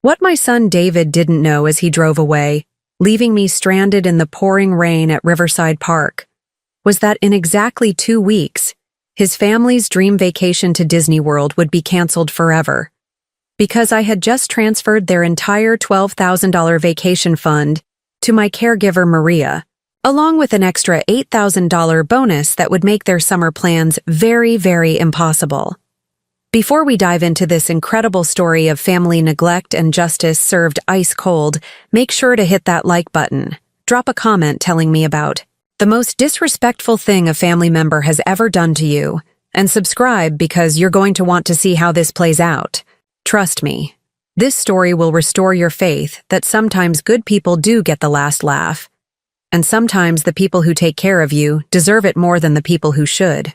What my son David didn't know as he drove away, leaving me stranded in the pouring rain at Riverside Park, was that in exactly 2 weeks, his family's dream vacation to Disney World would be canceled forever, because I had just transferred their entire $12,000 vacation fund to my caregiver Maria, along with an extra $8,000 bonus that would make their summer plans very, very impossible. Before we dive into this incredible story of family neglect and justice served ice cold, make sure to hit that like button. Drop a comment telling me about the most disrespectful thing a family member has ever done to you, and subscribe because you're going to want to see how this plays out. Trust me, this story will restore your faith that sometimes good people do get the last laugh, and sometimes the people who take care of you deserve it more than the people who should.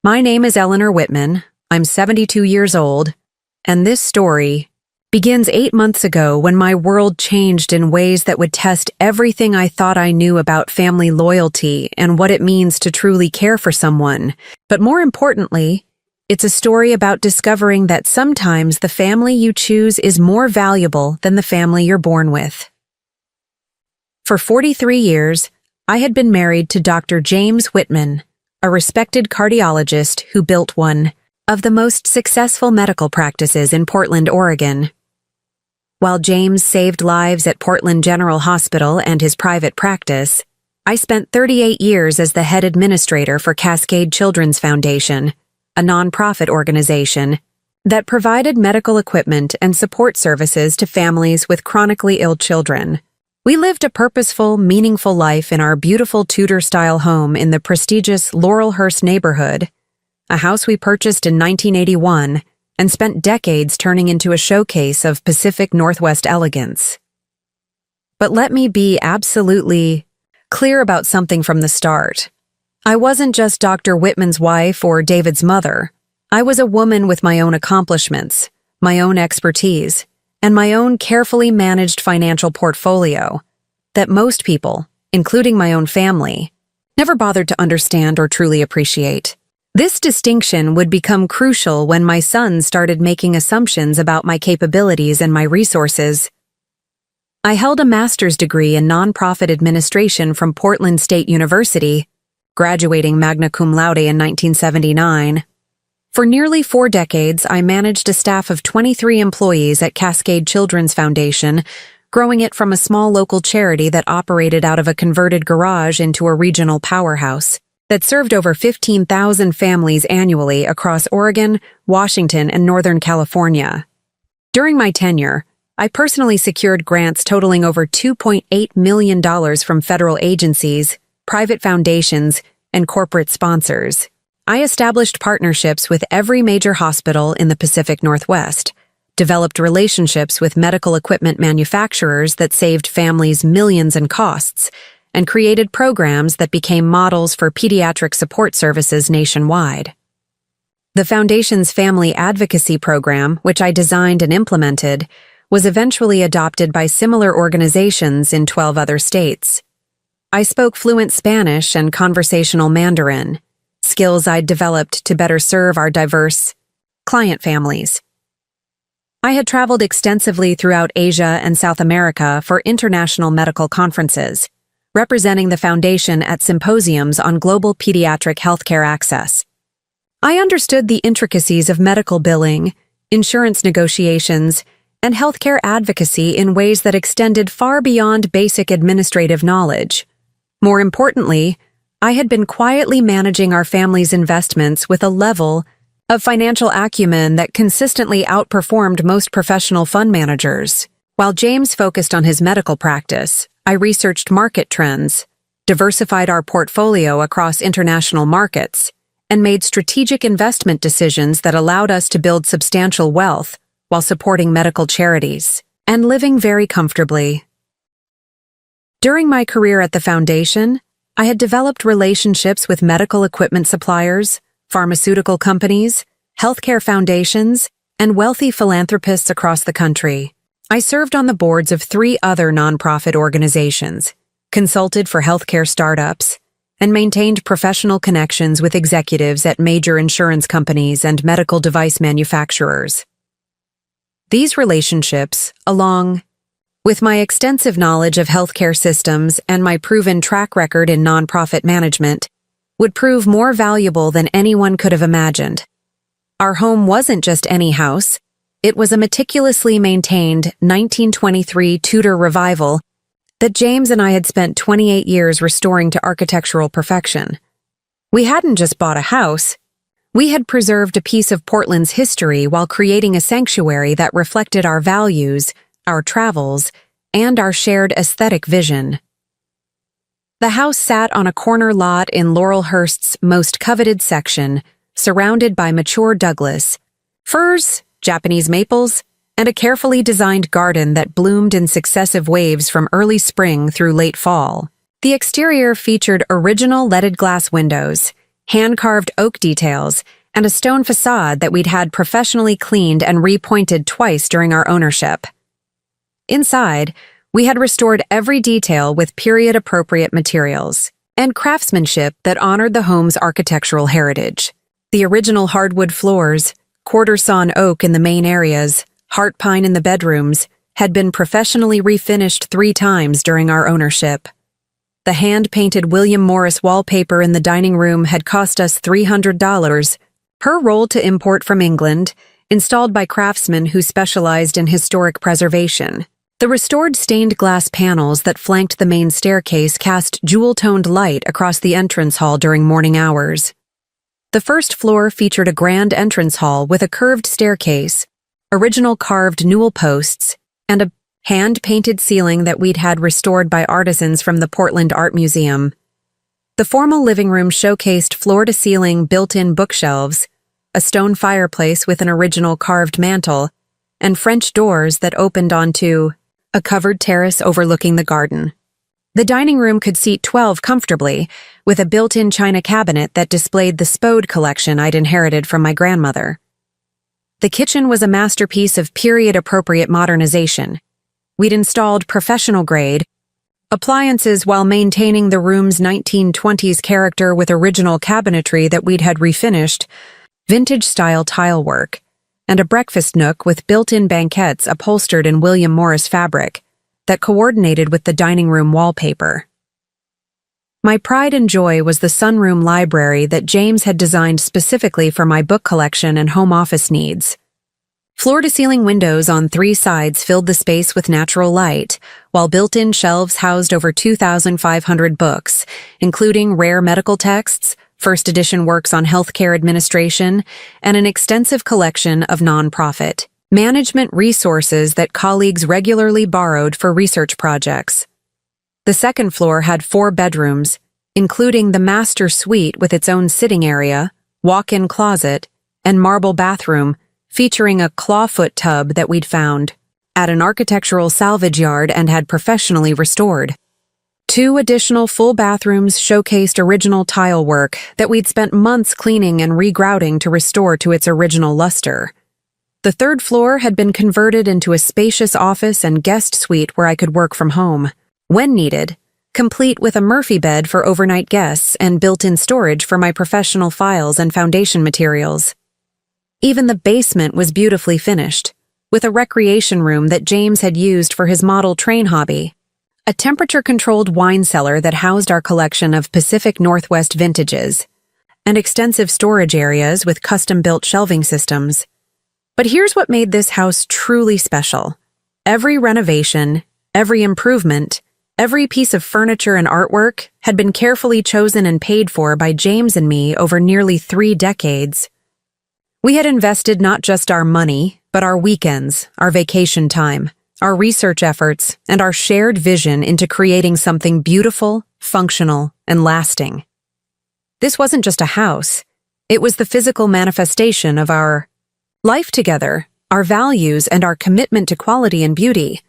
My name is Eleanor Whitman. I'm 72 years old, and this story begins 8 months ago when my world changed in ways that would test everything I thought I knew about family loyalty and what it means to truly care for someone. But more importantly, it's a story about discovering that sometimes the family you choose is more valuable than the family you're born with. For 43 years, I had been married to Dr. James Whitman, a respected cardiologist who built one of the most successful medical practices in Portland, Oregon. While James saved lives at Portland General Hospital and his private practice, I spent 38 years as the head administrator for Cascade Children's Foundation, a nonprofit organization that provided medical equipment and support services to families with chronically ill children. We lived a purposeful, meaningful life in our beautiful Tudor-style home in the prestigious Laurelhurst neighborhood, a house we purchased in 1981 and spent decades turning into a showcase of Pacific Northwest elegance. But let me be absolutely clear about something from the start. I wasn't just Dr. Whitman's wife or David's mother. I was a woman with my own accomplishments, my own expertise, and my own carefully managed financial portfolio that most people, including my own family, never bothered to understand or truly appreciate. This distinction would become crucial when my son started making assumptions about my capabilities and my resources. I held a master's degree in nonprofit administration from Portland State University, graduating magna cum laude in 1979. For nearly 4 decades, I managed a staff of 23 employees at Cascade Children's Foundation, growing it from a small local charity that operated out of a converted garage into a regional powerhouse that served over 15,000 families annually across Oregon, Washington, and Northern California. During my tenure, I personally secured grants totaling over $2.8 million from federal agencies, private foundations, and corporate sponsors. I established partnerships with every major hospital in the Pacific Northwest, developed relationships with medical equipment manufacturers that saved families millions in costs, and created programs that became models for pediatric support services nationwide. The Foundation's Family Advocacy Program, which I designed and implemented, was eventually adopted by similar organizations in 12 other states. I spoke fluent Spanish and conversational Mandarin, skills I'd developed to better serve our diverse client families. I had traveled extensively throughout Asia and South America for international medical conferences, representing the Foundation at symposiums on global pediatric healthcare access. I understood the intricacies of medical billing, insurance negotiations, and healthcare advocacy in ways that extended far beyond basic administrative knowledge. More importantly, I had been quietly managing our family's investments with a level of financial acumen that consistently outperformed most professional fund managers. While James focused on his medical practice, I researched market trends, diversified our portfolio across international markets, and made strategic investment decisions that allowed us to build substantial wealth while supporting medical charities and living very comfortably. During my career at the Foundation, I had developed relationships with medical equipment suppliers, pharmaceutical companies, healthcare foundations, and wealthy philanthropists across the country. I served on the boards of 3 other nonprofit organizations, consulted for healthcare startups, and maintained professional connections with executives at major insurance companies and medical device manufacturers. These relationships, along with my extensive knowledge of healthcare systems and my proven track record in nonprofit management, would prove more valuable than anyone could have imagined. Our home wasn't just any house. It was a meticulously maintained 1923 Tudor revival that James and I had spent 28 years restoring to architectural perfection. We hadn't just bought a house. We had preserved a piece of Portland's history while creating a sanctuary that reflected our values, our travels, and our shared aesthetic vision. The house sat on a corner lot in Laurelhurst's most coveted section, surrounded by mature Douglas, firs, Japanese maples, and a carefully designed garden that bloomed in successive waves from early spring through late fall. The exterior featured original leaded glass windows, hand-carved oak details, and a stone facade that we'd had professionally cleaned and repointed twice during our ownership. Inside, we had restored every detail with period-appropriate materials and craftsmanship that honored the home's architectural heritage. The original hardwood floors, quarter-sawn oak in the main areas, heart pine in the bedrooms, had been professionally refinished 3 times during our ownership. The hand-painted William Morris wallpaper in the dining room had cost us $300, per roll to import from England, installed by craftsmen who specialized in historic preservation. The restored stained glass panels that flanked the main staircase cast jewel-toned light across the entrance hall during morning hours. The first floor featured a grand entrance hall with a curved staircase, original carved newel posts, and a hand-painted ceiling that we'd had restored by artisans from the Portland Art Museum. The formal living room showcased floor-to-ceiling built-in bookshelves, a stone fireplace with an original carved mantel, and French doors that opened onto a covered terrace overlooking the garden. The dining room could seat 12 comfortably, with a built-in china cabinet that displayed the Spode collection I'd inherited from my grandmother. The kitchen was a masterpiece of period-appropriate modernization. We'd installed professional-grade appliances while maintaining the room's 1920s character with original cabinetry that we'd had refinished, vintage-style tile work, and a breakfast nook with built-in banquettes upholstered in William Morris fabric that coordinated with the dining room wallpaper. My pride and joy was the sunroom library that James had designed specifically for my book collection and home office needs. Floor-to-ceiling windows on 3 sides filled the space with natural light, while built-in shelves housed over 2,500 books, including rare medical texts, first edition works on healthcare administration, and an extensive collection of nonprofit management resources that colleagues regularly borrowed for research projects. The second floor had 4 bedrooms, including the master suite with its own sitting area, walk-in closet, and marble bathroom, featuring a clawfoot tub that we'd found at an architectural salvage yard and had professionally restored. 2 additional full bathrooms showcased original tile work that we'd spent months cleaning and regrouting to restore to its original luster. The 3rd floor had been converted into a spacious office and guest suite where I could work from home, when needed, complete with a Murphy bed for overnight guests and built-in storage for my professional files and foundation materials. Even the basement was beautifully finished, with a recreation room that James had used for his model train hobby, a temperature-controlled wine cellar that housed our collection of Pacific Northwest vintages, and extensive storage areas with custom-built shelving systems. But here's what made this house truly special. Every renovation, every improvement, every piece of furniture and artwork had been carefully chosen and paid for by James and me over nearly 3 decades. We had invested not just our money, but our weekends, our vacation time, our research efforts, and our shared vision into creating something beautiful, functional, and lasting. This wasn't just a house. It was the physical manifestation of our life together, our values, and our commitment to quality and beauty.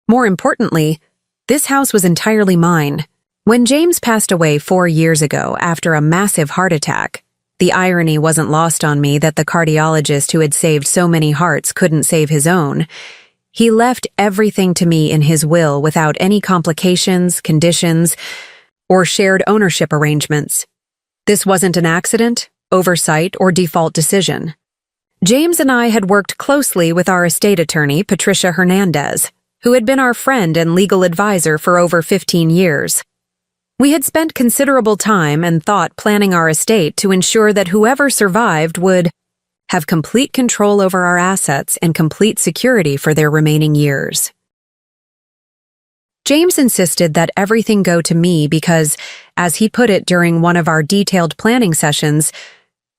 More importantly, this house was entirely mine. When James passed away 4 years ago after a massive heart attack, the irony wasn't lost on me that the cardiologist who had saved so many hearts couldn't save his own. He left everything to me in his will without any complications, conditions, or shared ownership arrangements. This wasn't an accident, oversight, or default decision. James and I had worked closely with our estate attorney, Patricia Hernandez, who had been our friend and legal advisor for over 15 years. We had spent considerable time and thought planning our estate to ensure that whoever survived would have complete control over our assets and complete security for their remaining years. James insisted that everything go to me because, as he put it during one of our detailed planning sessions,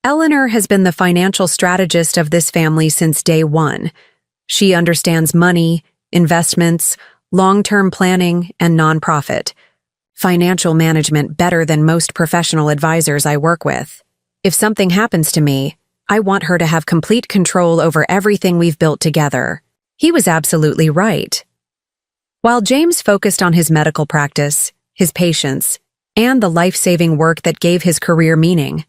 Eleanor has been the financial strategist of this family since day one. She understands money, investments, long-term planning, and nonprofit financial management better than most professional advisors I work with. If something happens to me, I want her to have complete control over everything we've built together. He was absolutely right. While James focused on his medical practice, his patients, and the life-saving work that gave his career meaning,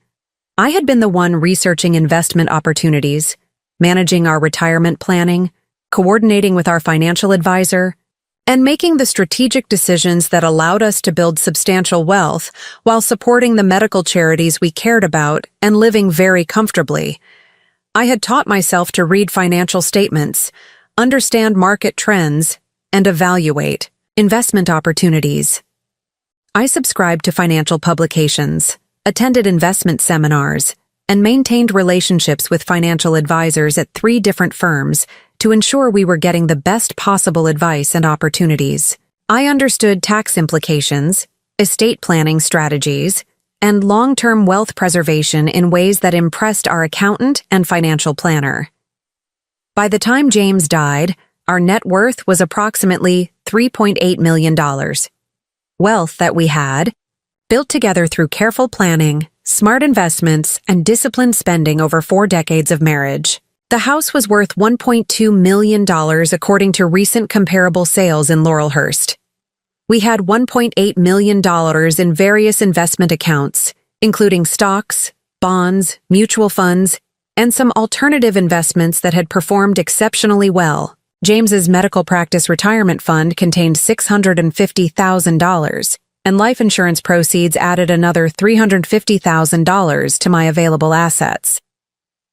I had been the one researching investment opportunities, managing our retirement planning, coordinating with our financial advisor, and making the strategic decisions that allowed us to build substantial wealth while supporting the medical charities we cared about and living very comfortably. I had taught myself to read financial statements, understand market trends, and evaluate investment opportunities. I subscribed to financial publications, attended investment seminars, and maintained relationships with financial advisors at 3 different firms to ensure we were getting the best possible advice and opportunities. I understood tax implications, estate planning strategies, and long-term wealth preservation in ways that impressed our accountant and financial planner. By the time James died, our net worth was approximately $3.8 million. Wealth that we had, built together through careful planning, smart investments, and disciplined spending over 4 decades of marriage. The house was worth $1.2 million according to recent comparable sales in Laurelhurst. We had $1.8 million in various investment accounts, including stocks, bonds, mutual funds, and some alternative investments that had performed exceptionally well. James's medical practice retirement fund contained $650,000, and life insurance proceeds added another $350,000 to my available assets.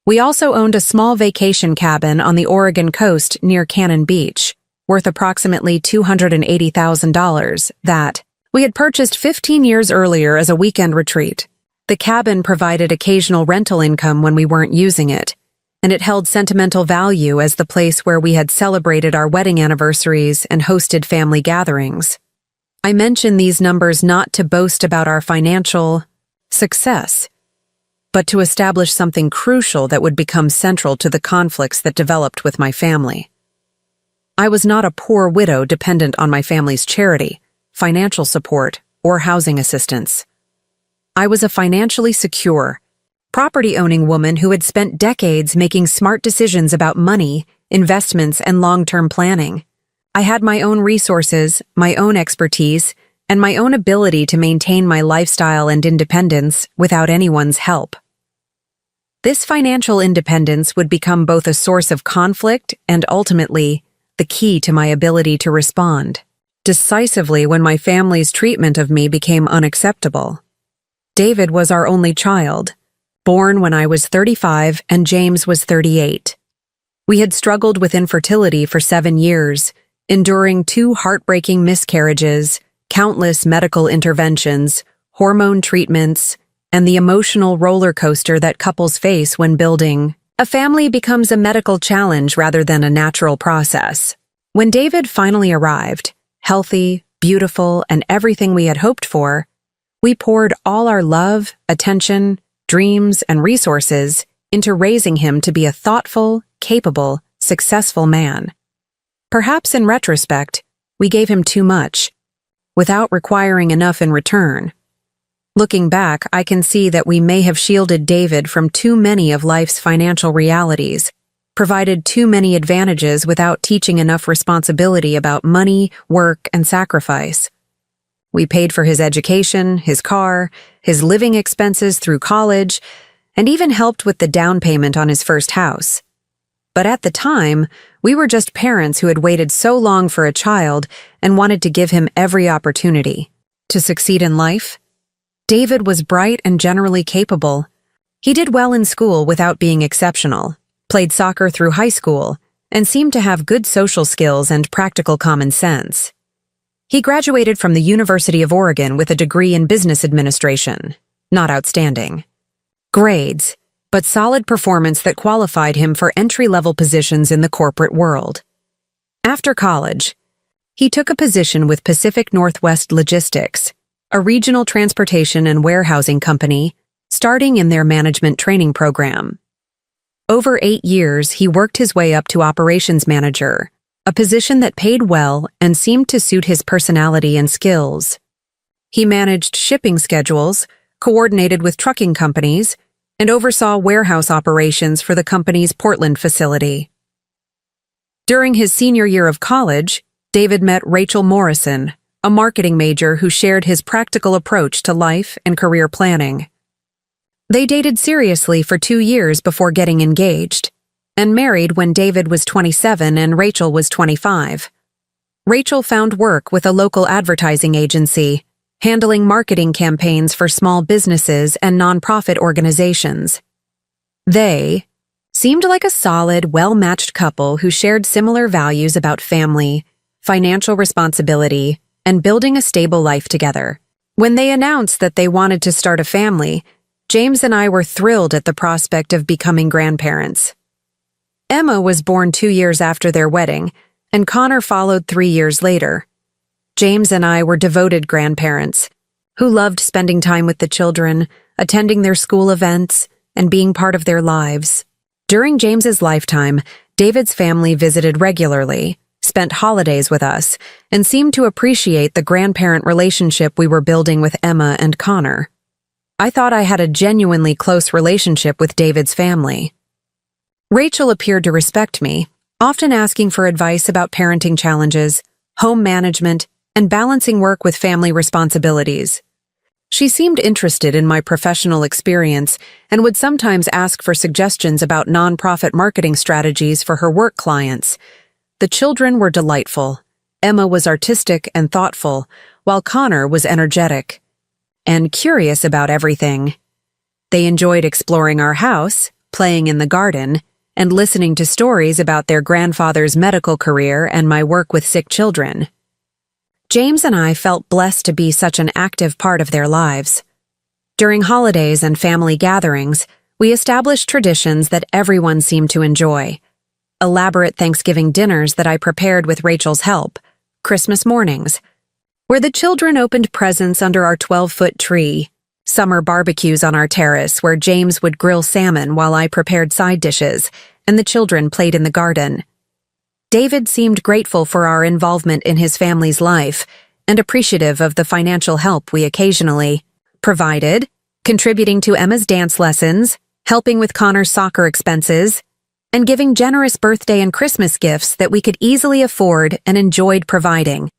We also owned a small vacation cabin on the Oregon coast near Cannon Beach, worth approximately $280,000, that we had purchased 15 years earlier as a weekend retreat. The cabin provided occasional rental income when we weren't using it, and it held sentimental value as the place where we had celebrated our wedding anniversaries and hosted family gatherings. I mention these numbers not to boast about our financial success, but to establish something crucial that would become central to the conflicts that developed with my family. I was not a poor widow dependent on my family's charity, financial support, or housing assistance. I was a financially secure, property-owning woman who had spent decades making smart decisions about money, investments, and long-term planning. I had my own resources, my own expertise, and my own ability to maintain my lifestyle and independence without anyone's help. This financial independence would become both a source of conflict and ultimately the key to my ability to respond decisively when my family's treatment of me became unacceptable. David was our only child, born when I was 35 and James was 38. We had struggled with infertility for 7 years, enduring 2 heartbreaking miscarriages, countless medical interventions, hormone treatments, and the emotional roller coaster that couples face when building a family becomes a medical challenge rather than a natural process. When David finally arrived, healthy, beautiful, and everything we had hoped for, we poured all our love, attention, dreams, and resources into raising him to be a thoughtful, capable, successful man. Perhaps in retrospect, we gave him too much, without requiring enough in return. Looking back, I can see that we may have shielded David from too many of life's financial realities, provided too many advantages without teaching enough responsibility about money, work, and sacrifice. We paid for his education, his car, his living expenses through college, and even helped with the down payment on his first house. But at the time, we were just parents who had waited so long for a child and wanted to give him every opportunity to succeed in life. David was bright and generally capable. He did well in school without being exceptional, played soccer through high school, and seemed to have good social skills and practical common sense. He graduated from the University of Oregon with a degree in business administration. Not outstanding grades, but solid performance that qualified him for entry-level positions in the corporate world. After college, he took a position with Pacific Northwest Logistics, a regional transportation and warehousing company, starting in their management training program. Over 8 years, he worked his way up to operations manager, a position that paid well and seemed to suit his personality and skills. He managed shipping schedules, coordinated with trucking companies, and oversaw warehouse operations for the company's Portland facility. During his senior year of college, David met Rachel Morrison, a marketing major who shared his practical approach to life and career planning. They dated seriously for 2 years before getting engaged, and married when David was 27 and Rachel was 25. Rachel found work with a local advertising agency, handling marketing campaigns for small businesses and nonprofit organizations. They seemed like a solid, well-matched couple who shared similar values about family, financial responsibility, and building a stable life together. When they announced that they wanted to start a family, James and I were thrilled at the prospect of becoming grandparents. Emma was born 2 years after their wedding, and Connor followed 3 years later. James and I were devoted grandparents who loved spending time with the children, attending their school events, and being part of their lives. During James's lifetime, David's family visited regularly, spent holidays with us, and seemed to appreciate the grandparent relationship we were building with Emma and Connor. I thought I had a genuinely close relationship with David's family. Rachel appeared to respect me, often asking for advice about parenting challenges, home management, and balancing work with family responsibilities. She seemed interested in my professional experience and would sometimes ask for suggestions about nonprofit marketing strategies for her work clients. The children were delightful. Emma was artistic and thoughtful, while Connor was energetic and curious about everything. They enjoyed exploring our house, playing in the garden, and listening to stories about their grandfather's medical career and my work with sick children. James and I felt blessed to be such an active part of their lives. During holidays and family gatherings, we established traditions that everyone seemed to enjoy. Elaborate Thanksgiving dinners that I prepared with Rachel's help, Christmas mornings, where the children opened presents under our 12-foot tree, summer barbecues on our terrace where James would grill salmon while I prepared side dishes, and the children played in the garden. David seemed grateful for our involvement in his family's life and appreciative of the financial help we occasionally provided, contributing to Emma's dance lessons, helping with Connor's soccer expenses, and giving generous birthday and Christmas gifts that we could easily afford and enjoyed providing.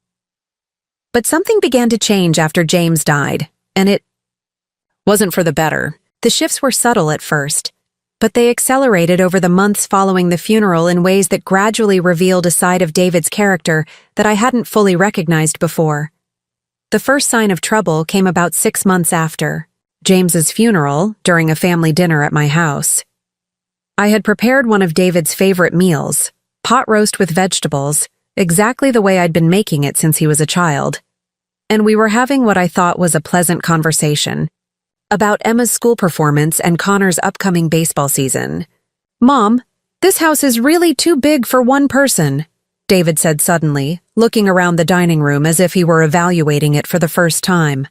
But something began to change after James died, and it wasn't for the better. The shifts were subtle at first, but they accelerated over the months following the funeral in ways that gradually revealed a side of David's character that I hadn't fully recognized before. The first sign of trouble came about 6 months after James's funeral, during a family dinner at my house. I had prepared one of David's favorite meals, pot roast with vegetables, exactly the way I'd been making it since he was a child. And we were having what I thought was a pleasant conversation about Emma's school performance and Connor's upcoming baseball season. "Mom, this house is really too big for one person," David said suddenly, looking around the dining room as if he were evaluating it for the first time.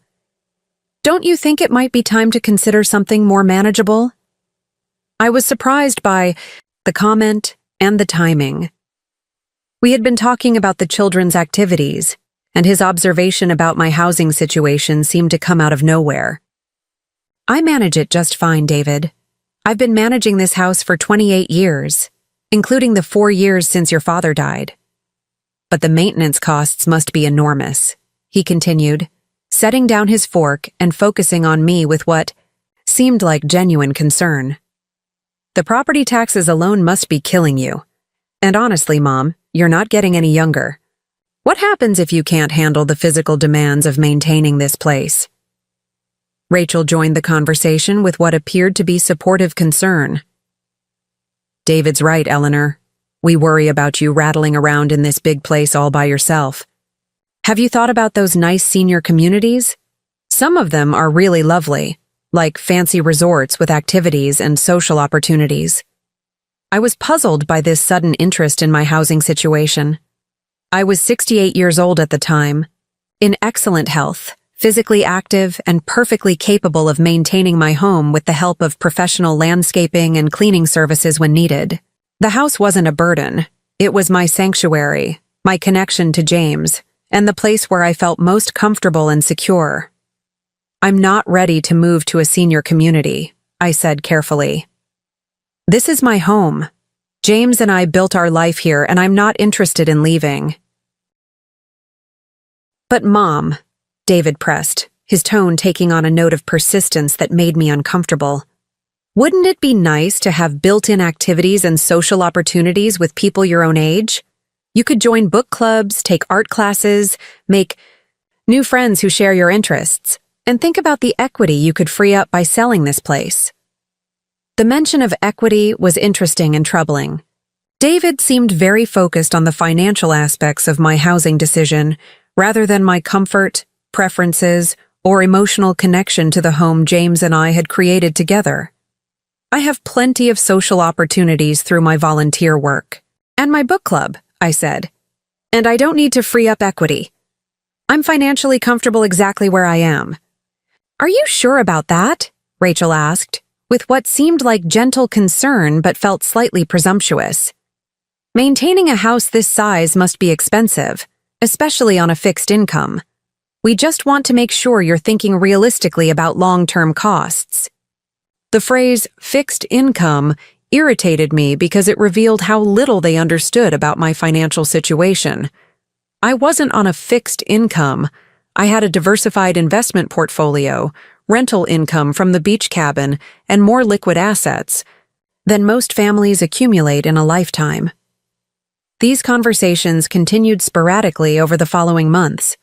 "Don't you think it might be time to consider something more manageable?" I was surprised by the comment and the timing. We had been talking about the children's activities, and his observation about my housing situation seemed to come out of nowhere. "I manage it just fine, David. I've been managing this house for 28 years, including the 4 years since your father died. But the maintenance costs must be enormous," he continued, setting down his fork and focusing on me with what seemed like genuine concern. "The property taxes alone must be killing you. And honestly, Mom, you're not getting any younger. What happens if you can't handle the physical demands of maintaining this place?" Rachel joined the conversation with what appeared to be supportive concern. David's right, Eleanor. We worry about you rattling around in this big place all by yourself. Have you thought about those nice senior communities? Some of them are really lovely, like fancy resorts with activities and social opportunities. I was puzzled by this sudden interest in my housing situation. I was 68 years old at the time, in excellent health, physically active, and perfectly capable of maintaining my home with the help of professional landscaping and cleaning services when needed. The house wasn't a burden. It was my sanctuary, my connection to James, and the place where I felt most comfortable and secure. I'm not ready to move to a senior community, I said carefully. This is my home. James and I built our life here, and I'm not interested in leaving. But Mom, David pressed, his tone taking on a note of persistence that made me uncomfortable. Wouldn't it be nice to have built-in activities and social opportunities with people your own age? You could join book clubs, take art classes, make new friends who share your interests, and think about the equity you could free up by selling this place. The mention of equity was interesting and troubling. David seemed very focused on the financial aspects of my housing decision, rather than my comfort, preferences, or emotional connection to the home James and I had created together. I have plenty of social opportunities through my volunteer work. And my book club, I said. And I don't need to free up equity. I'm financially comfortable exactly where I am. Are you sure about that? Rachel asked, with what seemed like gentle concern but felt slightly presumptuous. Maintaining a house this size must be expensive, especially on a fixed income. We just want to make sure you're thinking realistically about long-term costs. The phrase fixed income irritated me because it revealed how little they understood about my financial situation. I wasn't on a fixed income. I had a diversified investment portfolio, rental income from the beach cabin, and more liquid assets than most families accumulate in a lifetime. These conversations continued sporadically over the following months,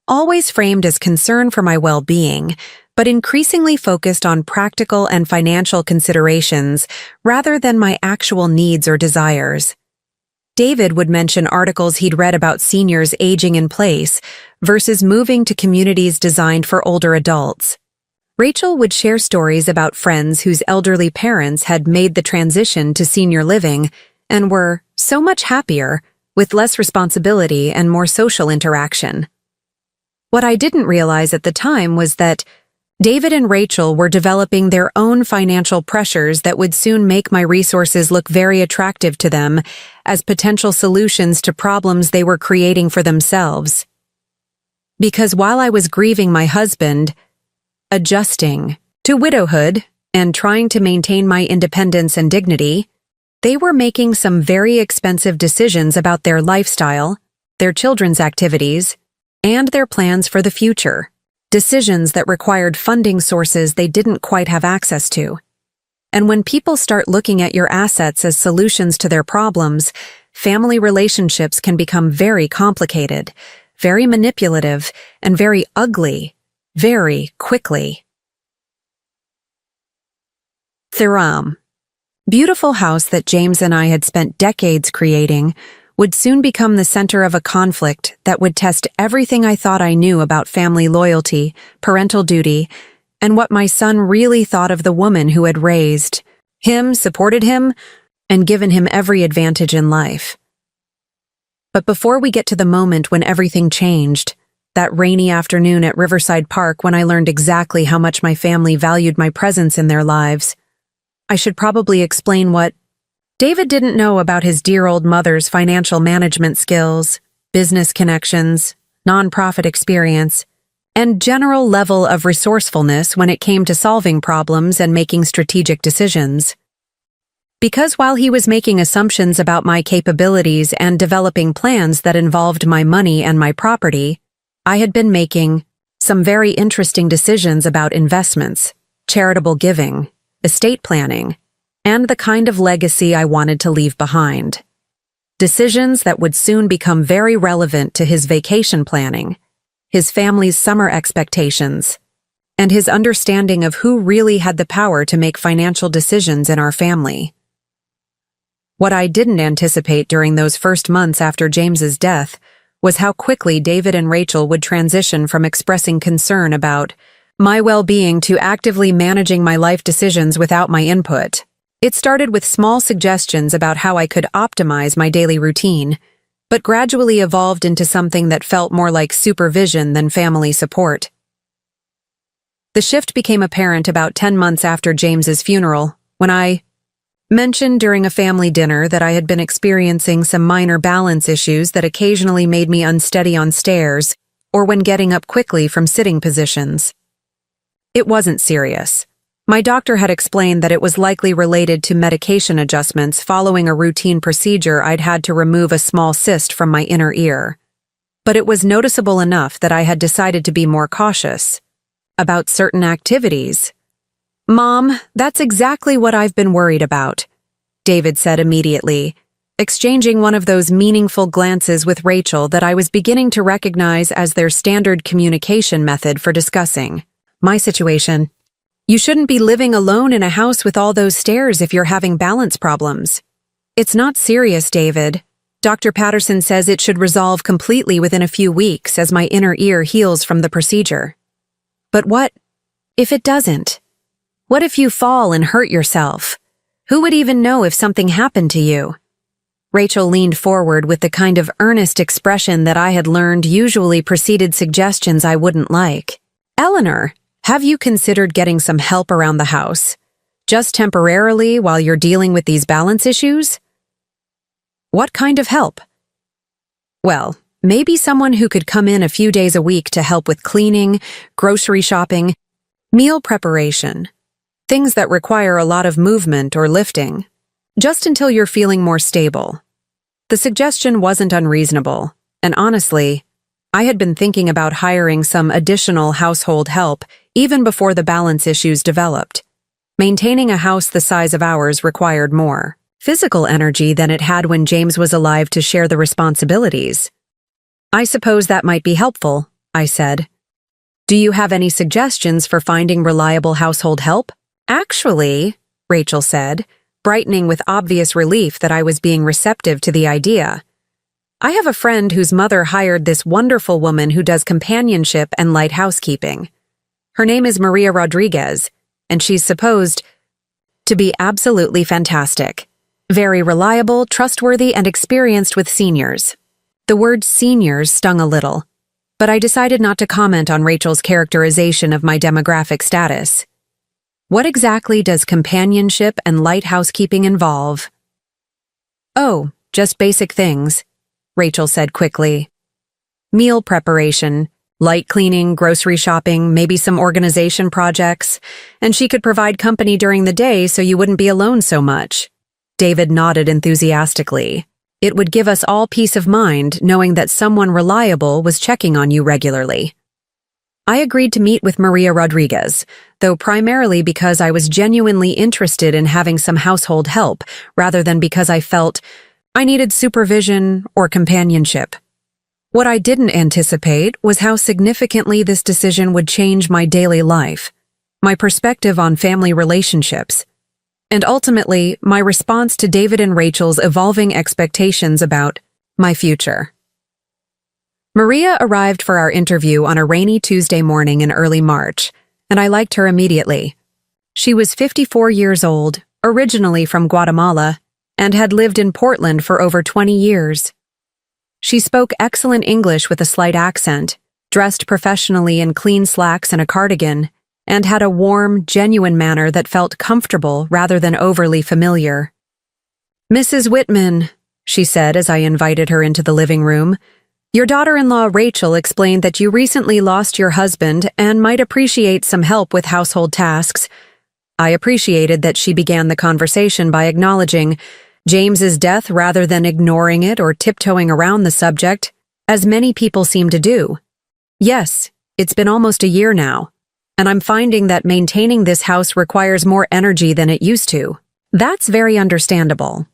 always framed as concern for my well-being, but increasingly focused on practical and financial considerations rather than my actual needs or desires. David would mention articles he'd read about seniors aging in place versus moving to communities designed for older adults. Rachel would share stories about friends whose elderly parents had made the transition to senior living and were so much happier, with less responsibility and more social interaction. What I didn't realize at the time was that David and Rachel were developing their own financial pressures that would soon make my resources look very attractive to them as potential solutions to problems they were creating for themselves. Because while I was grieving my husband, adjusting to widowhood, and trying to maintain my independence and dignity, they were making some very expensive decisions about their lifestyle, their children's activities, and their plans for the future. Decisions that required funding sources they didn't quite have access to. And when people start looking at your assets as solutions to their problems, family relationships can become very complicated, very manipulative, and very ugly, very quickly. Thiram. Beautiful house that James and I had spent decades creating would soon become the center of a conflict that would test everything I thought I knew about family loyalty, parental duty, and what my son really thought of the woman who had raised him, supported him, and given him every advantage in life. But before we get to the moment when everything changed, that rainy afternoon at Riverside Park when I learned exactly how much my family valued my presence in their lives, I should probably explain what David didn't know about his dear old mother's financial management skills, business connections, nonprofit experience, and general level of resourcefulness when it came to solving problems and making strategic decisions. Because while he was making assumptions about my capabilities and developing plans that involved my money and my property, I had been making some very interesting decisions about investments, charitable giving, estate planning, and the kind of legacy I wanted to leave behind. Decisions that would soon become very relevant to his vacation planning, his family's summer expectations, and his understanding of who really had the power to make financial decisions in our family. What I didn't anticipate during those first months after James's death was how quickly David and Rachel would transition from expressing concern about my well-being to actively managing my life decisions without my input. It started with small suggestions about how I could optimize my daily routine, but gradually evolved into something that felt more like supervision than family support. The shift became apparent about 10 months after James's funeral, when I mentioned during a family dinner that I had been experiencing some minor balance issues that occasionally made me unsteady on stairs or when getting up quickly from sitting positions. It wasn't serious. My doctor had explained that it was likely related to medication adjustments following a routine procedure I'd had to remove a small cyst from my inner ear. But it was noticeable enough that I had decided to be more cautious about certain activities. "Mom, that's exactly what I've been worried about," David said immediately, exchanging one of those meaningful glances with Rachel that I was beginning to recognize as their standard communication method for discussing my situation. "You shouldn't be living alone in a house with all those stairs if you're having balance problems. It's not serious, David. Dr. Patterson says it should resolve completely within a few weeks as my inner ear heals from the procedure." "But what if it doesn't? What if you fall and hurt yourself? Who would even know if something happened to you?" Rachel leaned forward with the kind of earnest expression that I had learned usually preceded suggestions I wouldn't like. "Eleanor, have you considered getting some help around the house? Just temporarily while you're dealing with these balance issues?" "What kind of help?" "Well, maybe someone who could come in a few days a week to help with cleaning, grocery shopping, meal preparation. Things that require a lot of movement or lifting, just until you're feeling more stable." The suggestion wasn't unreasonable, and honestly, I had been thinking about hiring some additional household help even before the balance issues developed. Maintaining a house the size of ours required more physical energy than it had when James was alive to share the responsibilities. "I suppose that might be helpful," I said. "Do you have any suggestions for finding reliable household help?" "Actually," Rachel said, brightening with obvious relief that I was being receptive to the idea, "I have a friend whose mother hired this wonderful woman who does companionship and light housekeeping. Her name is Maria Rodriguez, and she's supposed to be absolutely fantastic. Very reliable, trustworthy, and experienced with seniors." The word seniors stung a little, but I decided not to comment on Rachel's characterization of my demographic status. "What exactly does companionship and light housekeeping involve?" "Oh, just basic things," Rachel said quickly. "Meal preparation, light cleaning, grocery shopping, maybe some organization projects, and she could provide company during the day so you wouldn't be alone so much." David nodded enthusiastically. "It would give us all peace of mind knowing that someone reliable was checking on you regularly." I agreed to meet with Maria Rodriguez, though primarily because I was genuinely interested in having some household help rather than because I felt I needed supervision or companionship. What I didn't anticipate was how significantly this decision would change my daily life, my perspective on family relationships, and ultimately my response to David and Rachel's evolving expectations about my future. Maria arrived for our interview on a rainy Tuesday morning in early March, and I liked her immediately. She was 54 years old, originally from Guatemala, and had lived in Portland for over 20 years. She spoke excellent English with a slight accent, dressed professionally in clean slacks and a cardigan, and had a warm, genuine manner that felt comfortable rather than overly familiar. "Mrs. Whitman," she said as I invited her into the living room, "your daughter-in-law Rachel explained that you recently lost your husband and might appreciate some help with household tasks." I appreciated that she began the conversation by acknowledging James's death rather than ignoring it or tiptoeing around the subject, as many people seem to do. "Yes, it's been almost a year now, and I'm finding that maintaining this house requires more energy than it used to." That's very understandable.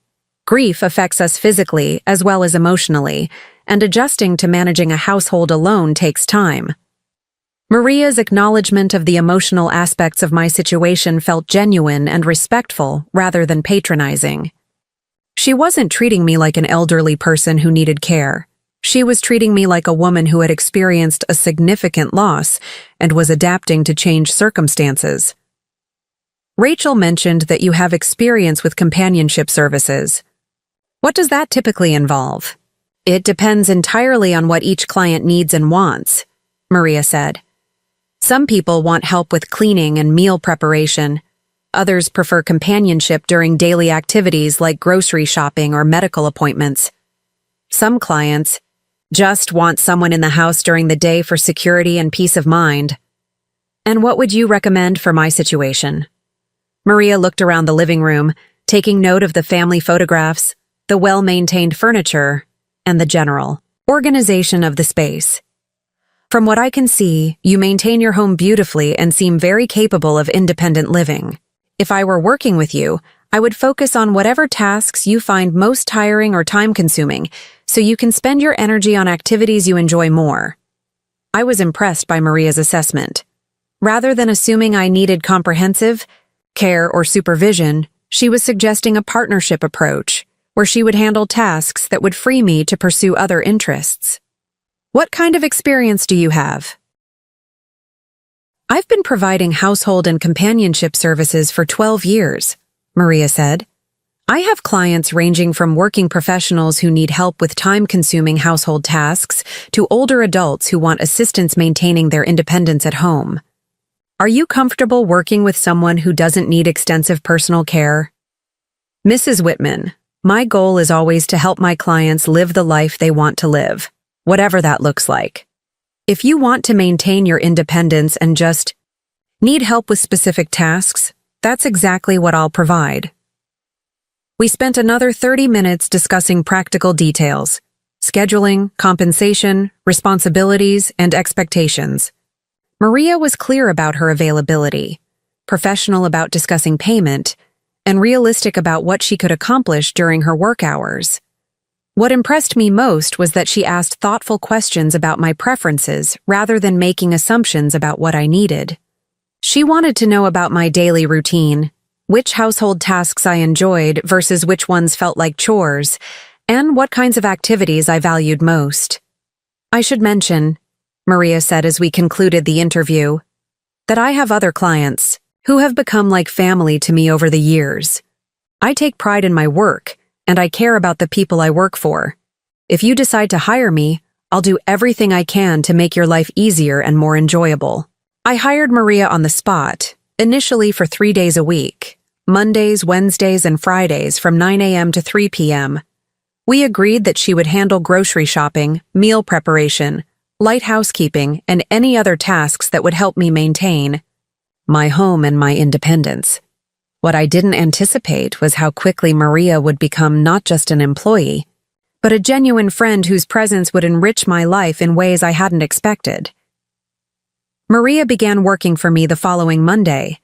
Grief affects us physically as well as emotionally, and adjusting to managing a household alone takes time. Maria's acknowledgement of the emotional aspects of my situation felt genuine and respectful rather than patronizing. She wasn't treating me like an elderly person who needed care. She was treating me like a woman who had experienced a significant loss and was adapting to changed circumstances. Rachel mentioned that you have experience with companionship services. What does that typically involve? It depends entirely on what each client needs and wants, Maria said. Some people want help with cleaning and meal preparation. Others prefer companionship during daily activities like grocery shopping or medical appointments. Some clients just want someone in the house during the day for security and peace of mind. And what would you recommend for my situation? Maria looked around the living room, taking note of the family photographs, the well-maintained furniture, and the general organization of the space. From what I can see, you maintain your home beautifully and seem very capable of independent living. If I were working with you, I would focus on whatever tasks you find most tiring or time-consuming, so you can spend your energy on activities you enjoy more. I was impressed by Maria's assessment. Rather than assuming I needed comprehensive care or supervision, she was suggesting a partnership approach, where she would handle tasks that would free me to pursue other interests. What kind of experience do you have? I've been providing household and companionship services for 12 years, Maria said. I have clients ranging from working professionals who need help with time-consuming household tasks to older adults who want assistance maintaining their independence at home. Are you comfortable working with someone who doesn't need extensive personal care? Mrs. Whitman, my goal is always to help my clients live the life they want to live, whatever that looks like. If you want to maintain your independence and just need help with specific tasks, that's exactly what I'll provide. We spent another 30 minutes discussing practical details, scheduling, compensation, responsibilities, and expectations. Maria was clear about her availability, professional about discussing payment, and realistic about what she could accomplish during her work hours. What impressed me most was that she asked thoughtful questions about my preferences rather than making assumptions about what I needed. She wanted to know about my daily routine, which household tasks I enjoyed versus which ones felt like chores, and what kinds of activities I valued most. I should mention, Maria said as we concluded the interview, that I have other clients who have become like family to me over the years. I take pride in my work, and I care about the people I work for. If you decide to hire me, I'll do everything I can to make your life easier and more enjoyable. I hired Maria on the spot, initially for 3 days a week, Mondays, Wednesdays, and Fridays from 9 a.m. to 3 p.m. We agreed that she would handle grocery shopping, meal preparation, light housekeeping, and any other tasks that would help me maintain my home and my independence. What I didn't anticipate was how quickly Maria would become not just an employee, but a genuine friend whose presence would enrich my life in ways I hadn't expected. Maria began working for me the following Monday,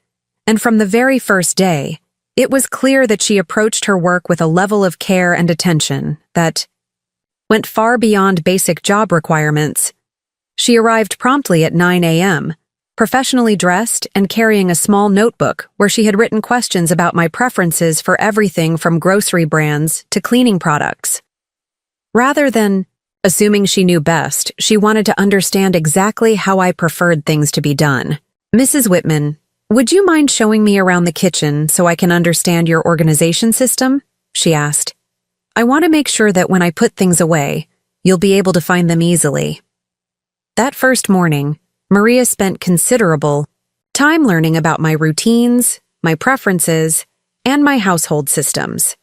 and from the very first day, it was clear that she approached her work with a level of care and attention that went far beyond basic job requirements. She arrived promptly at 9 a.m., professionally dressed and carrying a small notebook where she had written questions about my preferences for everything from grocery brands to cleaning products. Rather than assuming she knew best, she wanted to understand exactly how I preferred things to be done. Mrs. Whitman, would you mind showing me around the kitchen so I can understand your organization system? She asked. I want to make sure that when I put things away, you'll be able to find them easily. That first morning, Maria spent considerable time learning about my routines, my preferences, and my household systems.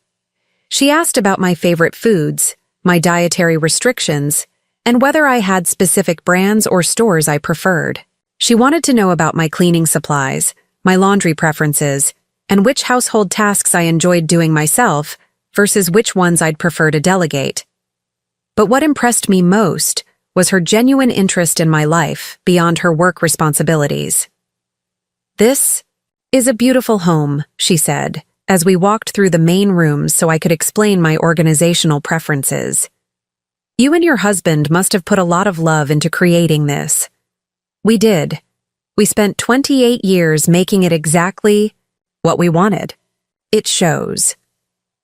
She asked about my favorite foods, my dietary restrictions, and whether I had specific brands or stores I preferred. She wanted to know about my cleaning supplies, my laundry preferences, and which household tasks I enjoyed doing myself versus which ones I'd prefer to delegate. But what impressed me most was her genuine interest in my life beyond her work responsibilities. This is a beautiful home, she said, as we walked through the main rooms so I could explain my organizational preferences. You and your husband must have put a lot of love into creating this. We did. We spent 28 years making it exactly what we wanted. It shows.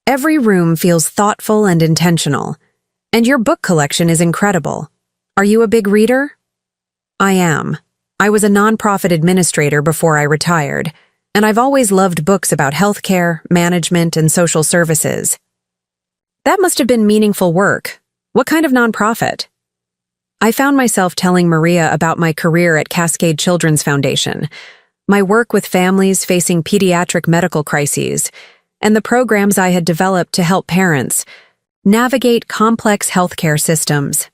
Every room feels thoughtful and intentional, and your book collection is incredible. Are you a big reader? I am. I was a nonprofit administrator before I retired, and I've always loved books about healthcare, management, and social services. That must have been meaningful work. What kind of nonprofit? I found myself telling Maria about my career at Cascade Children's Foundation, my work with families facing pediatric medical crises, and the programs I had developed to help parents navigate complex healthcare systems.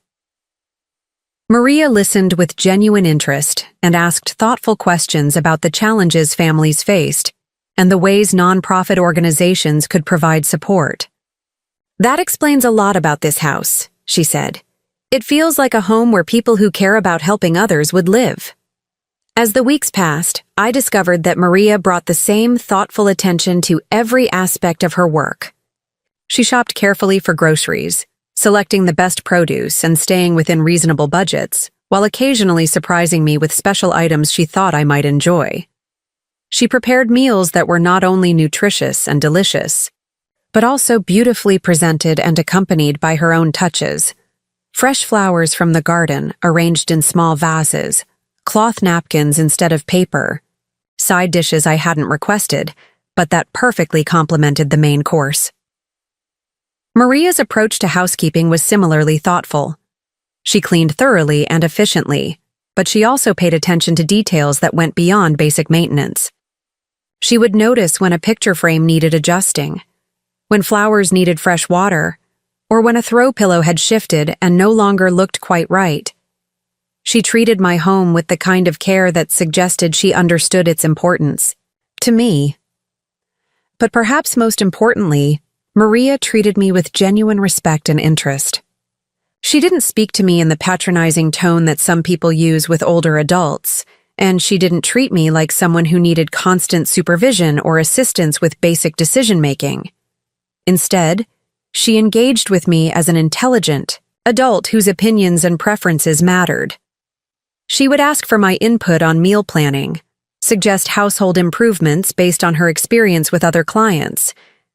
Maria listened with genuine interest and asked thoughtful questions about the challenges families faced and the ways nonprofit organizations could provide support. That explains a lot about this house, she said. It feels like a home where people who care about helping others would live. As the weeks passed, I discovered that Maria brought the same thoughtful attention to every aspect of her work. She shopped carefully for groceries, selecting the best produce and staying within reasonable budgets, while occasionally surprising me with special items she thought I might enjoy. She prepared meals that were not only nutritious and delicious, but also beautifully presented and accompanied by her own touches. Fresh flowers from the garden arranged in small vases, cloth napkins instead of paper, side dishes I hadn't requested, but that perfectly complemented the main course. Maria's approach to housekeeping was similarly thoughtful. She cleaned thoroughly and efficiently, but she also paid attention to details that went beyond basic maintenance. She would notice when a picture frame needed adjusting, when flowers needed fresh water, or when a throw pillow had shifted and no longer looked quite right. She treated my home with the kind of care that suggested she understood its importance to me. But perhaps most importantly, Maria treated me with genuine respect and interest. She didn't speak to me in the patronizing tone that some people use with older adults, and she didn't treat me like someone who needed constant supervision or assistance with basic decision-making. Instead, she engaged with me as an intelligent adult whose opinions and preferences mattered. She would ask for my input on meal planning, suggest household improvements based on her experience with other clients,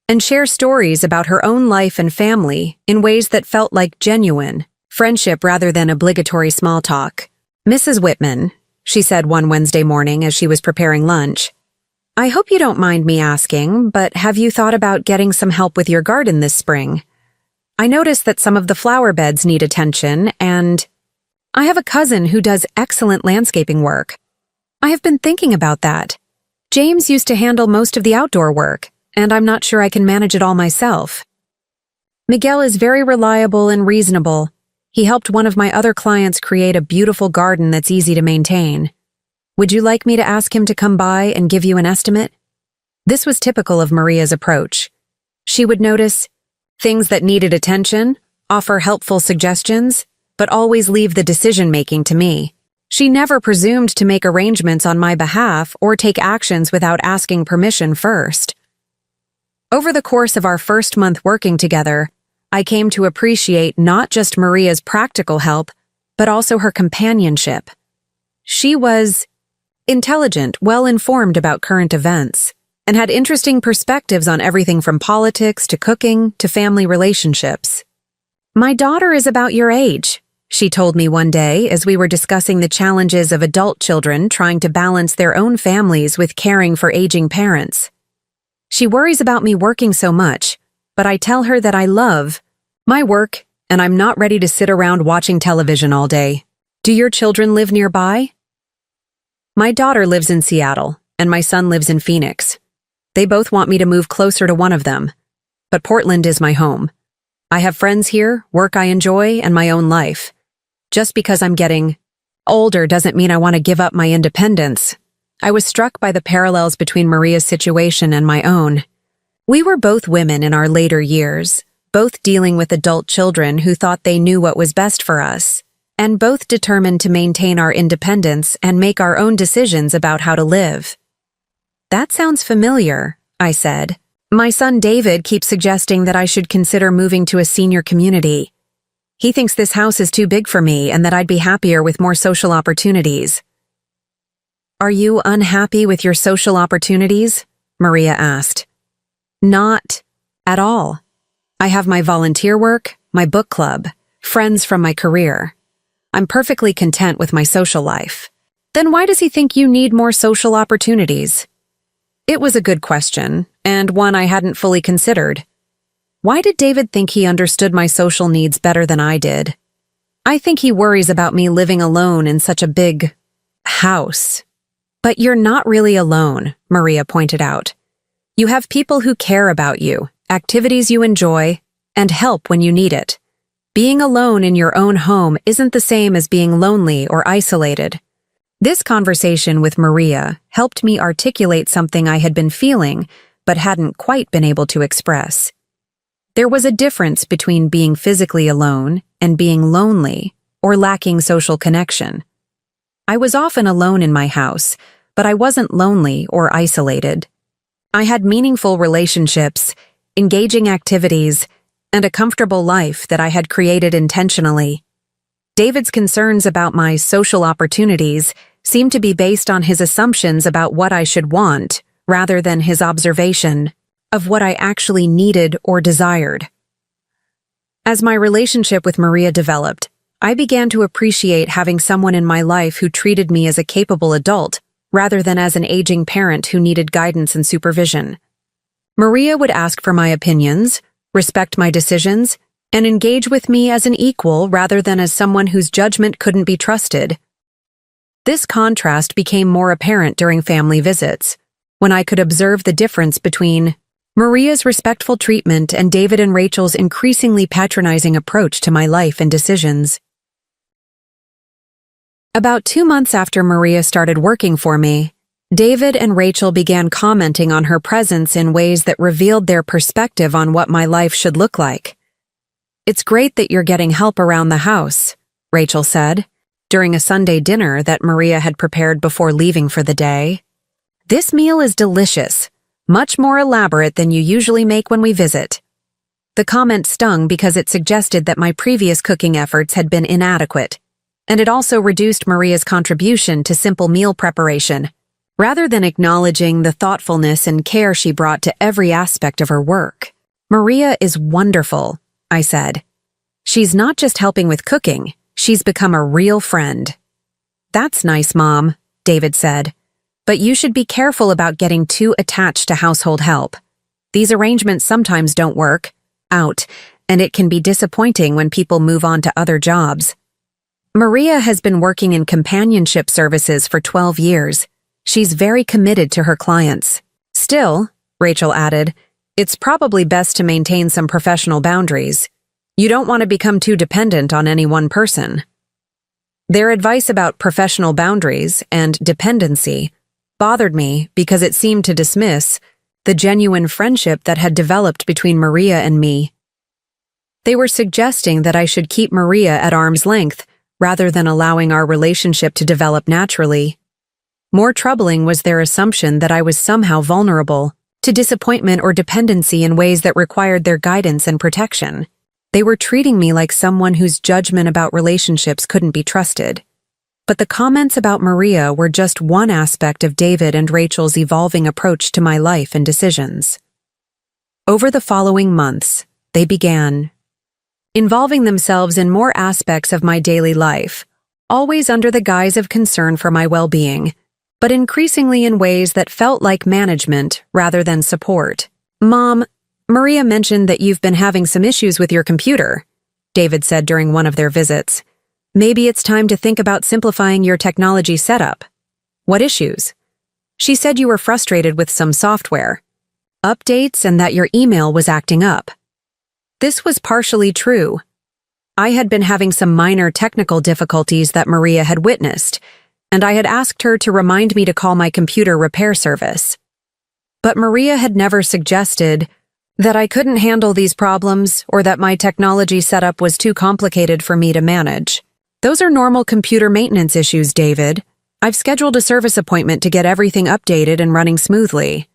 and share stories about her own life and family in ways that felt like genuine friendship rather than obligatory small talk. "Mrs. Whitman," she said one Wednesday morning as she was preparing lunch, "I hope you don't mind me asking, but have you thought about getting some help with your garden this spring? I noticed that some of the flower beds need attention, and I have a cousin who does excellent landscaping work. I have been thinking about that. James used to handle most of the outdoor work, and I'm not sure I can manage it all myself. Miguel is very reliable and reasonable. He helped one of my other clients create a beautiful garden that's easy to maintain. Would you like me to ask him to come by and give you an estimate?" This was typical of Maria's approach. She would notice things that needed attention, offer helpful suggestions, but always leave the decision-making to me. She never presumed to make arrangements on my behalf or take actions without asking permission first. Over the course of our first month working together, I came to appreciate not just Maria's practical help, but also her companionship. She was intelligent, well-informed about current events, and had interesting perspectives on everything from politics to cooking to family relationships. "My daughter is about your age," she told me one day as we were discussing the challenges of adult children trying to balance their own families with caring for aging parents. "She worries about me working so much, but I tell her that I love my work and I'm not ready to sit around watching television all day. Do your children live nearby?" "My daughter lives in Seattle, and my son lives in Phoenix. They both want me to move closer to one of them, but Portland is my home. I have friends here, work I enjoy, and my own life. Just because I'm getting older doesn't mean I want to give up my independence." I was struck by the parallels between Maria's situation and my own. We were both women in our later years, both dealing with adult children who thought they knew what was best for us, and both determined to maintain our independence and make our own decisions about how to live. "That sounds familiar," I said. "My son David keeps suggesting that I should consider moving to a senior community. He thinks this house is too big for me and that I'd be happier with more social opportunities." "Are you unhappy with your social opportunities?" Maria asked. "Not At all. I have my volunteer work, my book club, friends from my career. I'm perfectly content with my social life. Then why does he think you need more social opportunities? It was a good question, and one I hadn't fully considered. Why did David think he understood my social needs better than I did? I think he worries about me living alone in such a big house. But you're not really alone, Maria pointed out. You have people who care about you, activities you enjoy, and help when you need it. Being alone in your own home isn't the same as being lonely or isolated. This conversation with Maria helped me articulate something I had been feeling but hadn't quite been able to express. There was a difference between being physically alone and being lonely or lacking social connection. I was often alone in my house, but I wasn't lonely or isolated. I had meaningful relationships, engaging activities, and a comfortable life that I had created intentionally. David's concerns about my social opportunities seemed to be based on his assumptions about what I should want, rather than his observation of what I actually needed or desired. As my relationship with Maria developed, I began to appreciate having someone in my life who treated me as a capable adult, rather than as an aging parent who needed guidance and supervision. Maria would ask for my opinions, respect my decisions, and engage with me as an equal rather than as someone whose judgment couldn't be trusted. This contrast became more apparent during family visits, when I could observe the difference between Maria's respectful treatment and David and Rachel's increasingly patronizing approach to my life and decisions. About 2 months after Maria started working for me, David and Rachel began commenting on her presence in ways that revealed their perspective on what my life should look like. "It's great that you're getting help around the house," Rachel said, during a Sunday dinner that Maria had prepared before leaving for the day. "This meal is delicious, much more elaborate than you usually make when we visit." The comment stung because it suggested that my previous cooking efforts had been inadequate, and it also reduced Maria's contribution to simple meal preparation, rather than acknowledging the thoughtfulness and care she brought to every aspect of her work. "Maria is wonderful," I said. "She's not just helping with cooking, she's become a real friend." "That's nice, Mom," David said. "But you should be careful about getting too attached to household help. These arrangements sometimes don't work out, and it can be disappointing when people move on to other jobs." Maria has been working in companionship services for 12 years. She's very committed to her clients. "Still," Rachel added, "it's probably best to maintain some professional boundaries. You don't want to become too dependent on any one person." Their advice about professional boundaries and dependency bothered me because it seemed to dismiss the genuine friendship that had developed between Maria and me. They were suggesting that I should keep Maria at arm's length rather than allowing our relationship to develop naturally. More troubling was their assumption that I was somehow vulnerable to disappointment or dependency in ways that required their guidance and protection. They were treating me like someone whose judgment about relationships couldn't be trusted. But the comments about Maria were just one aspect of David and Rachel's evolving approach to my life and decisions. Over the following months, they began involving themselves in more aspects of my daily life, always under the guise of concern for my well-being, but increasingly in ways that felt like management rather than support. "Mom, Maria mentioned that you've been having some issues with your computer," David said during one of their visits. "Maybe it's time to think about simplifying your technology setup." "What issues?" "She said you were frustrated with some software updates and that your email was acting up." This was partially true. I had been having some minor technical difficulties that Maria had witnessed, and I had asked her to remind me to call my computer repair service. But Maria had never suggested that I couldn't handle these problems or that my technology setup was too complicated for me to manage. "Those are normal computer maintenance issues, David. I've scheduled a service appointment to get everything updated and running smoothly."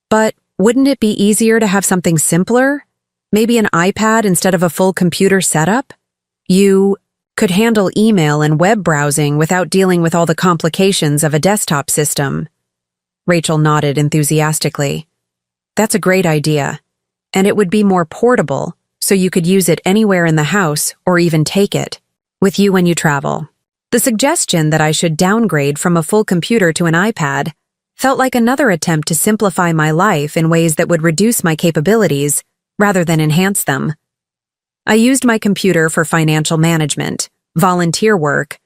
"But wouldn't it be easier to have something simpler? Maybe an iPad instead of a full computer setup? You could handle email and web browsing without dealing with all the complications of a desktop system." Rachel nodded enthusiastically. "That's a great idea. and it would be more portable, so you could use it anywhere in the house or even take it with you when you travel. The suggestion that I should downgrade from a full computer to an iPad felt like another attempt to simplify my life in ways that would reduce my capabilities rather than enhance them. I used my computer for financial management, volunteer work,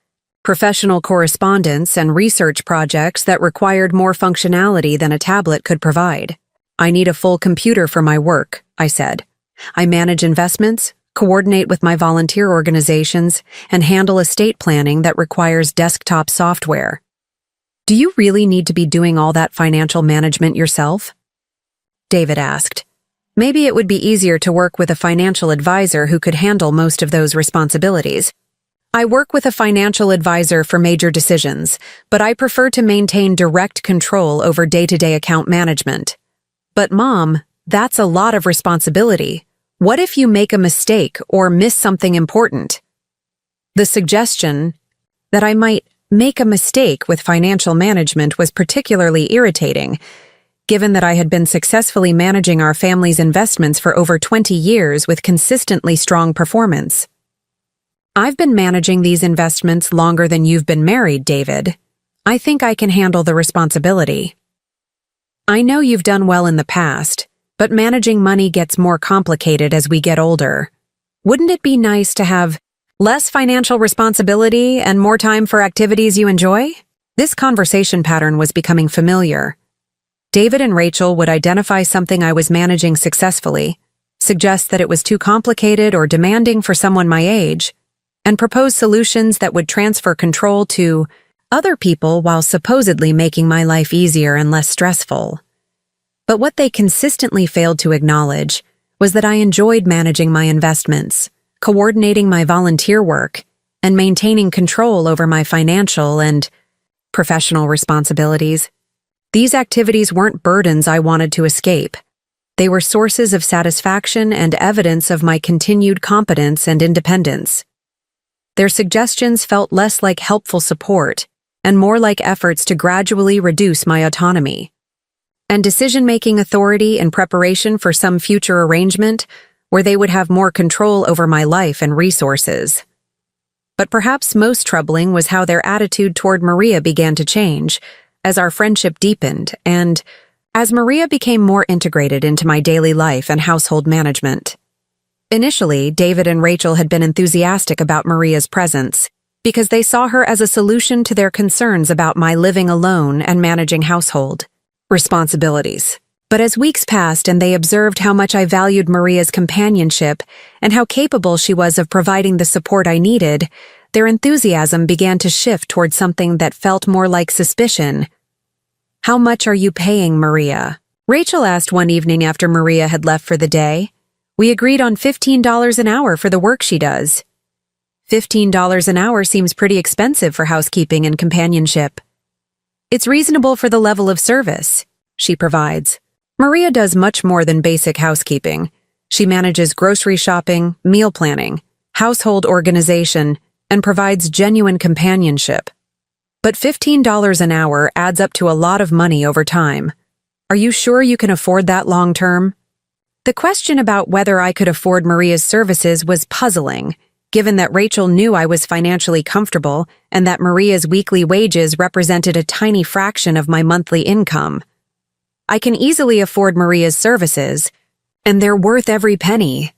professional correspondence, and research projects that required more functionality than a tablet could provide. I need a full computer for my work, I said. I manage investments, coordinate with my volunteer organizations, and handle estate planning that requires desktop software. Do you really need to be doing all that financial management yourself? David asked. Maybe it would be easier to work with a financial advisor who could handle most of those responsibilities. I work with a financial advisor for major decisions, but I prefer to maintain direct control over day-to-day account management. But Mom, that's a lot of responsibility. What if you make a mistake or miss something important? The suggestion that I might make a mistake with financial management was particularly irritating, given that I had been successfully managing our family's investments for over 20 years with consistently strong performance. I've been managing these investments longer than you've been married, David. I think I can handle the responsibility. I know you've done well in the past, but managing money gets more complicated as we get older. Wouldn't it be nice to have less financial responsibility and more time for activities you enjoy? This conversation pattern was becoming familiar. David and Rachel would identify something I was managing successfully, suggest that it was too complicated or demanding for someone my age, and propose solutions that would transfer control to other people while supposedly making my life easier and less stressful. But what they consistently failed to acknowledge was that I enjoyed managing my investments, coordinating my volunteer work, and maintaining control over my financial and professional responsibilities. These activities weren't burdens I wanted to escape. They were sources of satisfaction and evidence of my continued competence and independence. Their suggestions felt less like helpful support and more like efforts to gradually reduce my autonomy and decision-making authority in preparation for some future arrangement where they would have more control over my life and resources. But perhaps most troubling was how their attitude toward Maria began to change as our friendship deepened and as Maria became more integrated into my daily life and household management. Initially, David and Rachel had been enthusiastic about Maria's presence because they saw her as a solution to their concerns about my living alone and managing household responsibilities. But as weeks passed and they observed how much I valued Maria's companionship and how capable she was of providing the support I needed, their enthusiasm began to shift toward something that felt more like suspicion. How much are you paying Maria? Rachel asked one evening after Maria had left for the day. We agreed on $15 an hour for the work she does. $15 an hour seems pretty expensive for housekeeping and companionship. It's reasonable for the level of service she provides. Maria does much more than basic housekeeping. She manages grocery shopping, meal planning, household organization, and provides genuine companionship. But $15 an hour adds up to a lot of money over time. Are you sure you can afford that long term? The question about whether I could afford Maria's services was puzzling, given that Rachel knew I was financially comfortable and that Maria's weekly wages represented a tiny fraction of my monthly income. I can easily afford Maria's services, and they're worth every penny.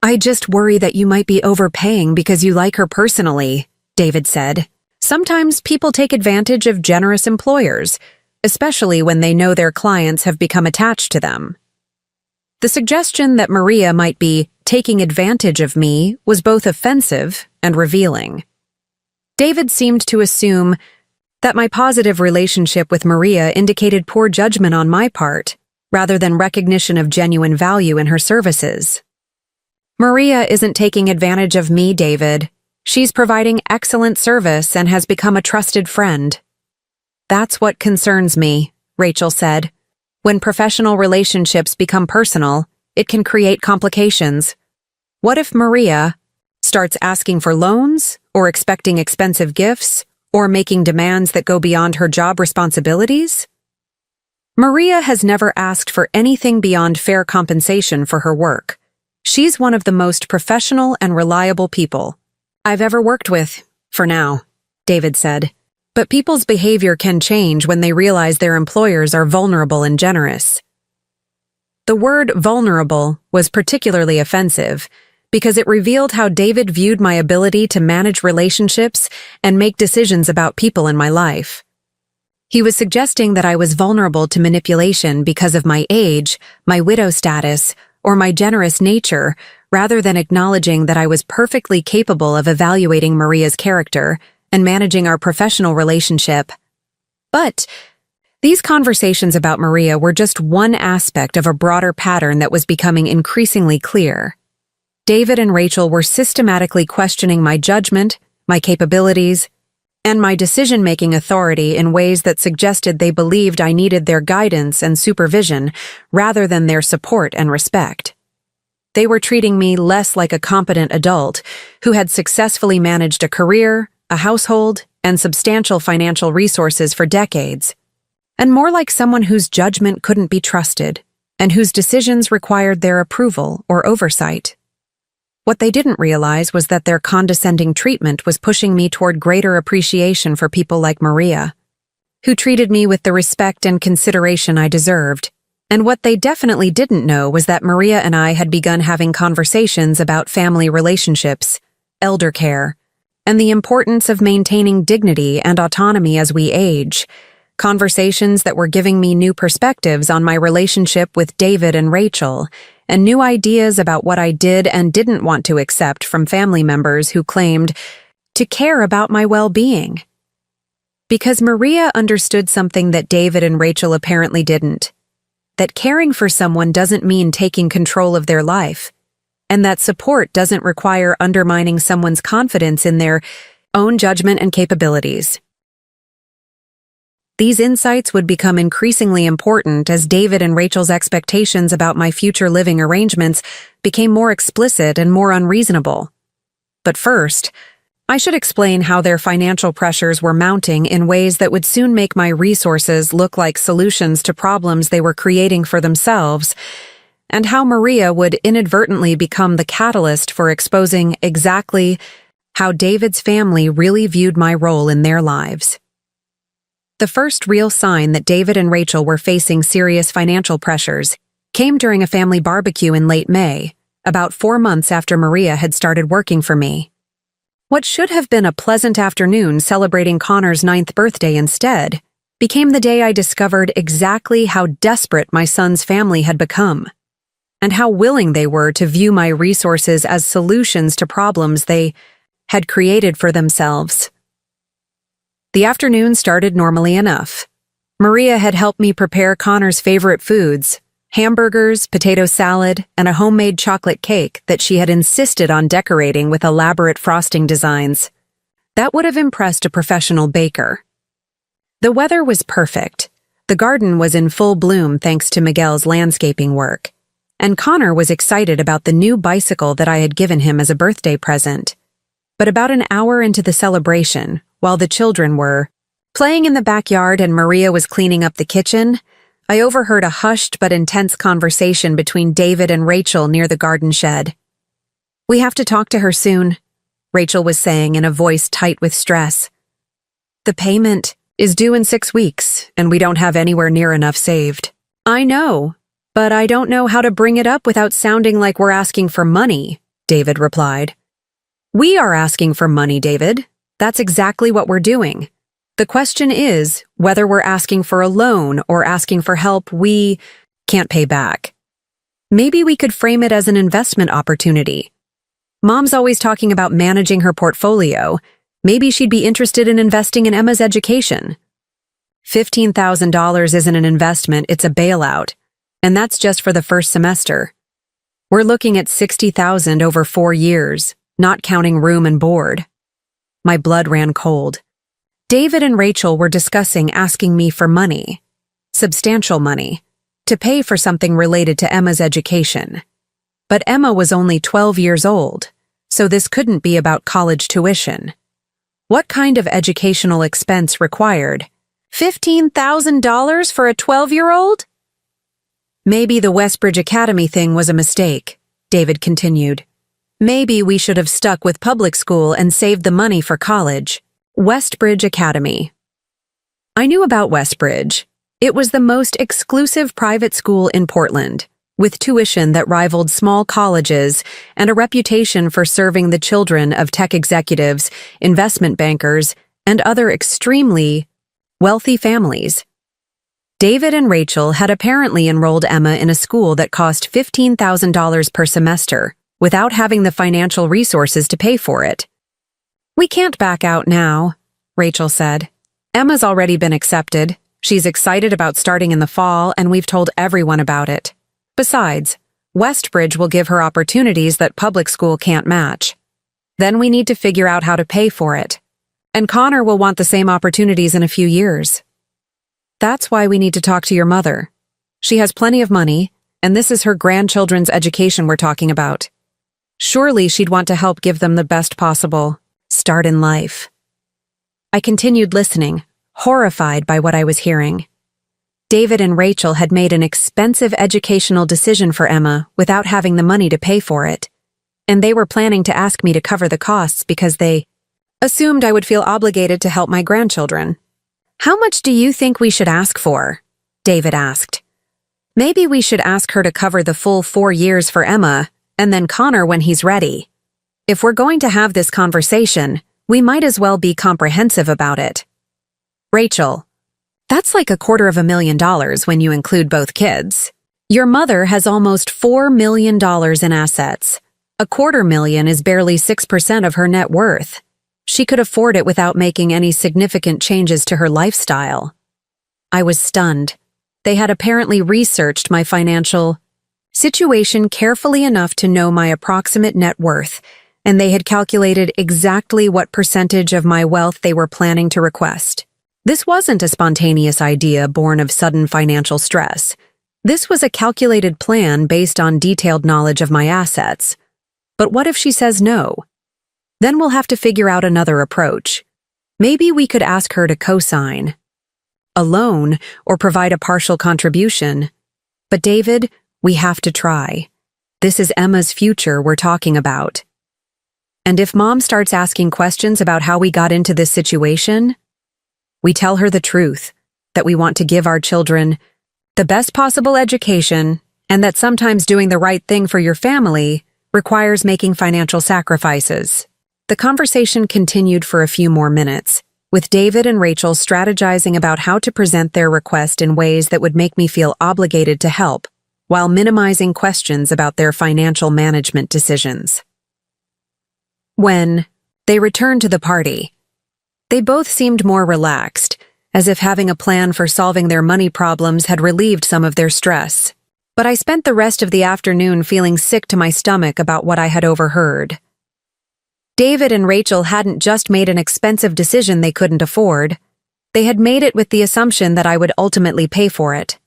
I just worry that you might be overpaying because you like her personally, David said. Sometimes people take advantage of generous employers, especially when they know their clients have become attached to them. The suggestion that Maria might be taking advantage of me was both offensive and revealing. David seemed to assume that my positive relationship with Maria indicated poor judgment on my part, rather than recognition of genuine value in her services. Maria isn't taking advantage of me, David. She's providing excellent service and has become a trusted friend. That's what concerns me, Rachel said. When professional relationships become personal, it can create complications. What if Maria starts asking for loans, or expecting expensive gifts, or making demands that go beyond her job responsibilities? Maria has never asked for anything beyond fair compensation for her work. She's one of the most professional and reliable people I've ever worked with, for now, David said. But people's behavior can change when they realize their employers are vulnerable and generous. The word vulnerable was particularly offensive because it revealed how David viewed my ability to manage relationships and make decisions about people in my life. He was suggesting that I was vulnerable to manipulation because of my age, my widow status, or my generous nature, rather than acknowledging that I was perfectly capable of evaluating Maria's character and managing our professional relationship. But these conversations about Maria were just one aspect of a broader pattern that was becoming increasingly clear. David and Rachel were systematically questioning my judgment, my capabilities, and my decision-making authority in ways that suggested they believed I needed their guidance and supervision rather than their support and respect. They were treating me less like a competent adult who had successfully managed a career, a household, and substantial financial resources for decades, and more like someone whose judgment couldn't be trusted and whose decisions required their approval or oversight. What they didn't realize was that their condescending treatment was pushing me toward greater appreciation for people like Maria, who treated me with the respect and consideration I deserved. And what they definitely didn't know was that Maria and I had begun having conversations about family relationships, elder care, and the importance of maintaining dignity and autonomy as we age, conversations that were giving me new perspectives on my relationship with David and Rachel, and new ideas about what I did and didn't want to accept from family members who claimed to care about my well-being. Because Maria understood something that David and Rachel apparently didn't, that caring for someone doesn't mean taking control of their life, and that support doesn't require undermining someone's confidence in their own judgment and capabilities. These insights would become increasingly important as David and Rachel's expectations about my future living arrangements became more explicit and more unreasonable. But first, I should explain how their financial pressures were mounting in ways that would soon make my resources look like solutions to problems they were creating for themselves, and how Maria would inadvertently become the catalyst for exposing exactly how David's family really viewed my role in their lives. The first real sign that David and Rachel were facing serious financial pressures came during a family barbecue in late May, about 4 months after Maria had started working for me. What should have been a pleasant afternoon celebrating Connor's 9th birthday instead became the day I discovered exactly how desperate my son's family had become, and how willing they were to view my resources as solutions to problems they had created for themselves. The afternoon started normally enough. Maria had helped me prepare Connor's favorite foods, hamburgers, potato salad, and a homemade chocolate cake that she had insisted on decorating with elaborate frosting designs. That would have impressed a professional baker. The weather was perfect. The garden was in full bloom thanks to Miguel's landscaping work, and Connor was excited about the new bicycle that I had given him as a birthday present. But about an hour into the celebration, while the children were playing in the backyard and Maria was cleaning up the kitchen, I overheard a hushed but intense conversation between David and Rachel near the garden shed. "We have to talk to her soon," Rachel was saying in a voice tight with stress. "The payment is due in 6 weeks, and we don't have anywhere near enough saved." "I know, but I don't know how to bring it up without sounding like we're asking for money," David replied. "We are asking for money, David. That's exactly what we're doing. The question is whether we're asking for a loan or asking for help we can't pay back. Maybe we could frame it as an investment opportunity. Mom's always talking about managing her portfolio. Maybe she'd be interested in investing in Emma's education. $15,000 isn't an investment, it's a bailout, and that's just for the first semester. We're looking at $60,000 over 4 years, not counting room and board." My blood ran cold. David and Rachel were discussing asking me for money, substantial money, to pay for something related to Emma's education. But Emma was only 12 years old, so this couldn't be about college tuition. What kind of educational expense required $15,000 for a 12-year-old? Maybe the Westbridge Academy thing was a mistake, David continued. Maybe we should have stuck with public school and saved the money for college. Westbridge Academy. I knew about Westbridge. It was the most exclusive private school in Portland, with tuition that rivaled small colleges and a reputation for serving the children of tech executives, investment bankers, and other extremely wealthy families. David and Rachel had apparently enrolled Emma in a school that cost $15,000 per semester, without having the financial resources to pay for it. We can't back out now, Rachel said. Emma's already been accepted. She's excited about starting in the fall, and we've told everyone about it. Besides, Westbridge will give her opportunities that public school can't match. Then we need to figure out how to pay for it. And Connor will want the same opportunities in a few years. That's why we need to talk to your mother. She has plenty of money, and this is her grandchildren's education we're talking about. Surely she'd want to help give them the best possible start in life. I continued listening, horrified by what I was hearing. David and Rachel had made an expensive educational decision for Emma without having the money to pay for it, and they were planning to ask me to cover the costs because they assumed I would feel obligated to help my grandchildren. How much do you think we should ask for? David asked. Maybe we should ask her to cover the full 4 years for Emma, and then Connor when he's ready. If we're going to have this conversation, we might as well be comprehensive about it. Rachel, that's like $250,000 when you include both kids. Your mother has almost $4 million in assets. $250,000 is barely 6% of her net worth. She could afford it without making any significant changes to her lifestyle. I was stunned. They had apparently researched my financial situation carefully enough to know my approximate net worth, and they had calculated exactly what percentage of my wealth they were planning to request. This wasn't a spontaneous idea born of sudden financial stress. This was a calculated plan based on detailed knowledge of my assets. But what if she says no? Then we'll have to figure out another approach. Maybe we could ask her to co-sign a loan or provide a partial contribution. But David, we have to try. This is Emma's future we're talking about. And if Mom starts asking questions about how we got into this situation, we tell her the truth, that we want to give our children the best possible education, and that sometimes doing the right thing for your family requires making financial sacrifices. The conversation continued for a few more minutes, with David and Rachel strategizing about how to present their request in ways that would make me feel obligated to help, while minimizing questions about their financial management decisions. When they returned to the party, they both seemed more relaxed, as if having a plan for solving their money problems had relieved some of their stress. But I spent the rest of the afternoon feeling sick to my stomach about what I had overheard. David and Rachel hadn't just made an expensive decision they couldn't afford. They had made it with the assumption that I would ultimately pay for it.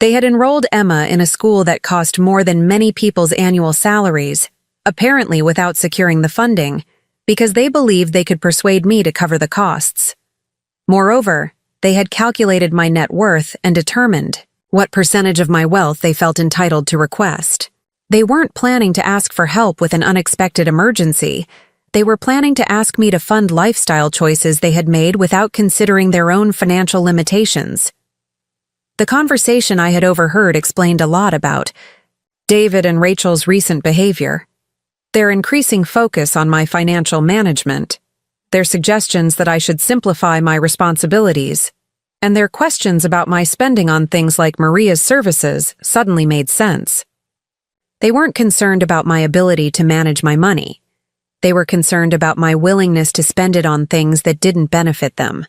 They had enrolled Emma in a school that cost more than many people's annual salaries, apparently without securing the funding, because they believed they could persuade me to cover the costs. Moreover, they had calculated my net worth and determined what percentage of my wealth they felt entitled to request. They weren't planning to ask for help with an unexpected emergency. They were planning to ask me to fund lifestyle choices they had made without considering their own financial limitations. The conversation I had overheard explained a lot about David and Rachel's recent behavior, their increasing focus on my financial management, their suggestions that I should simplify my responsibilities, and their questions about my spending on things like Maria's services suddenly made sense. They weren't concerned about my ability to manage my money. They were concerned about my willingness to spend it on things that didn't benefit them.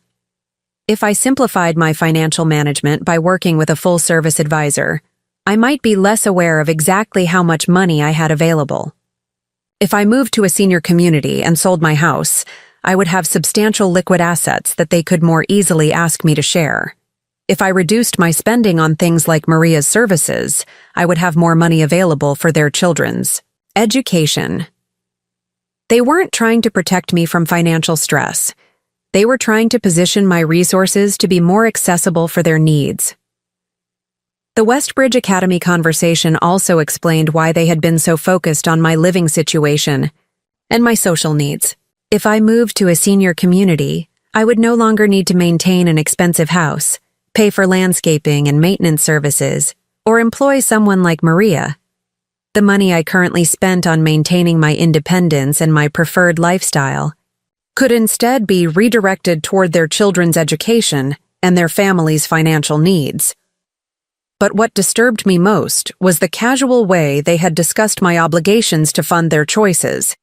If I simplified my financial management by working with a full-service advisor, I might be less aware of exactly how much money I had available. If I moved to a senior community and sold my house, I would have substantial liquid assets that they could more easily ask me to share. If I reduced my spending on things like Maria's services, I would have more money available for their children's education. They weren't trying to protect me from financial stress. They were trying to position my resources to be more accessible for their needs. The Westbridge Academy conversation also explained why they had been so focused on my living situation and my social needs. If I moved to a senior community, I would no longer need to maintain an expensive house, pay for landscaping and maintenance services, or employ someone like Maria. The money I currently spent on maintaining my independence and my preferred lifestyle could instead be redirected toward their children's education and their family's financial needs. But what disturbed me most was the casual way they had discussed my obligations to fund their choices.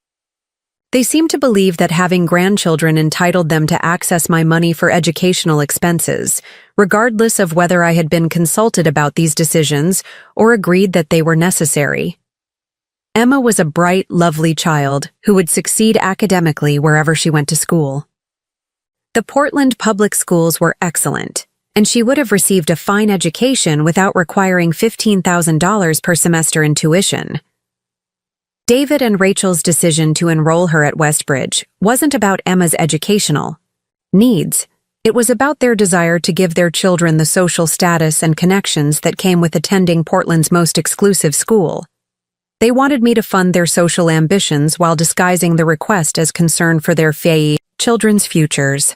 They seemed to believe that having grandchildren entitled them to access my money for educational expenses, regardless of whether I had been consulted about these decisions or agreed that they were necessary. Emma was a bright, lovely child who would succeed academically wherever she went to school. The Portland public schools were excellent, and she would have received a fine education without requiring $15,000 per semester in tuition. David and Rachel's decision to enroll her at Westbridge wasn't about Emma's educational needs. It was about their desire to give their children the social status and connections that came with attending Portland's most exclusive school. They wanted me to fund their social ambitions while disguising the request as concern for their children's futures.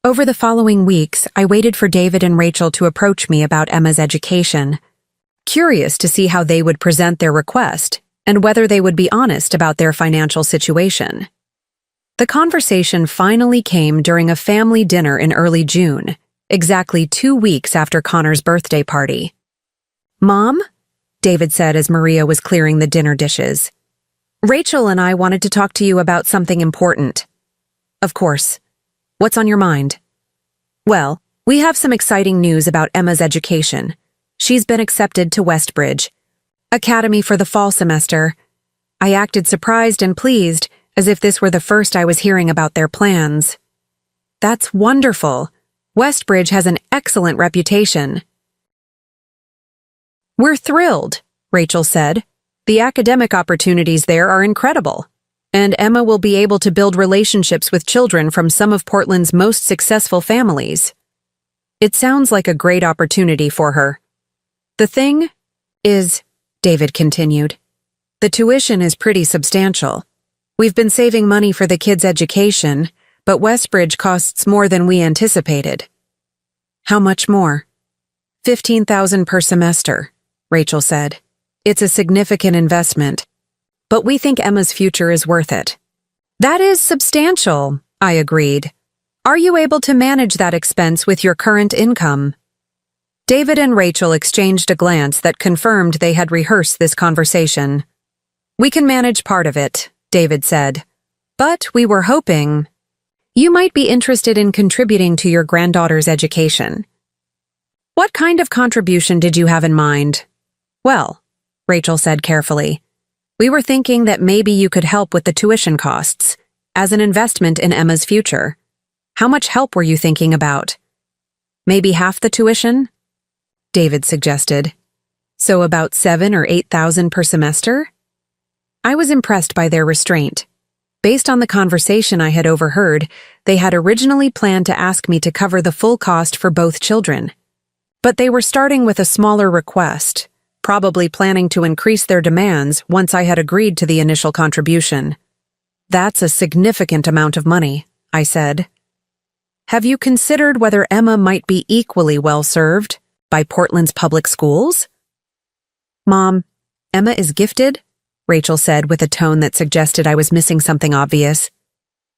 Over the following weeks, I waited for David and Rachel to approach me about Emma's education, curious to see how they would present their request and whether they would be honest about their financial situation. The conversation finally came during a family dinner in early June, exactly 2 weeks after Connor's birthday party. "Mom," David said as Maria was clearing the dinner dishes, "Rachel and I wanted to talk to you about something important." "Of course. What's on your mind?" "Well, we have some exciting news about Emma's education. She's been accepted to Westbridge Academy for the fall semester." I acted surprised and pleased, as if this were the first I was hearing about their plans. "That's wonderful. Westbridge has an excellent reputation." "We're thrilled," Rachel said. "The academic opportunities there are incredible, and Emma will be able to build relationships with children from some of Portland's most successful families. It sounds like a great opportunity for her. The thing is," David continued, "the tuition is pretty substantial. We've been saving money for the kids' education, but Westbridge costs more than we anticipated." "How much more?" $15,000 per semester, Rachel said. "It's a significant investment, but we think Emma's future is worth it." "That is substantial," I agreed. "Are you able to manage that expense with your current income?" David and Rachel exchanged a glance that confirmed they had rehearsed this conversation. "We can manage part of it," David said. "But we were hoping you might be interested in contributing to your granddaughter's education." "What kind of contribution did you have in mind?" "Well," Rachel said carefully, "we were thinking that maybe you could help with the tuition costs, as an investment in Emma's future. How much help were you thinking about?" "Maybe half the tuition?" David suggested. "So about $7,000 or $8,000 per semester?" I was impressed by their restraint. Based on the conversation I had overheard, they had originally planned to ask me to cover the full cost for both children. But they were starting with a smaller request, probably planning to increase their demands once I had agreed to the initial contribution. "That's a significant amount of money," I said. "Have you considered whether Emma might be equally well served by Portland's public schools?" "Mom, Emma is gifted," Rachel said with a tone that suggested I was missing something obvious.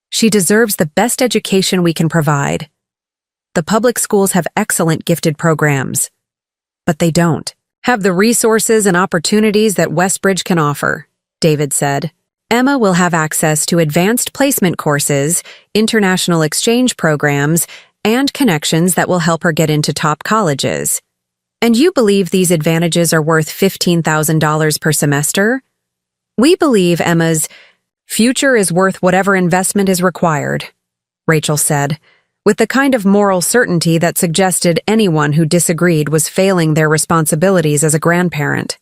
"She deserves the best education we can provide. The public schools have excellent gifted programs, but they don't have the resources and opportunities that Westbridge can offer," David said. "Emma will have access to advanced placement courses, international exchange programs, and connections that will help her get into top colleges. And you believe these advantages are worth $15,000 per semester?" "We believe Emma's future is worth whatever investment is required," Rachel said, with the kind of moral certainty that suggested anyone who disagreed was failing their responsibilities as a grandparent.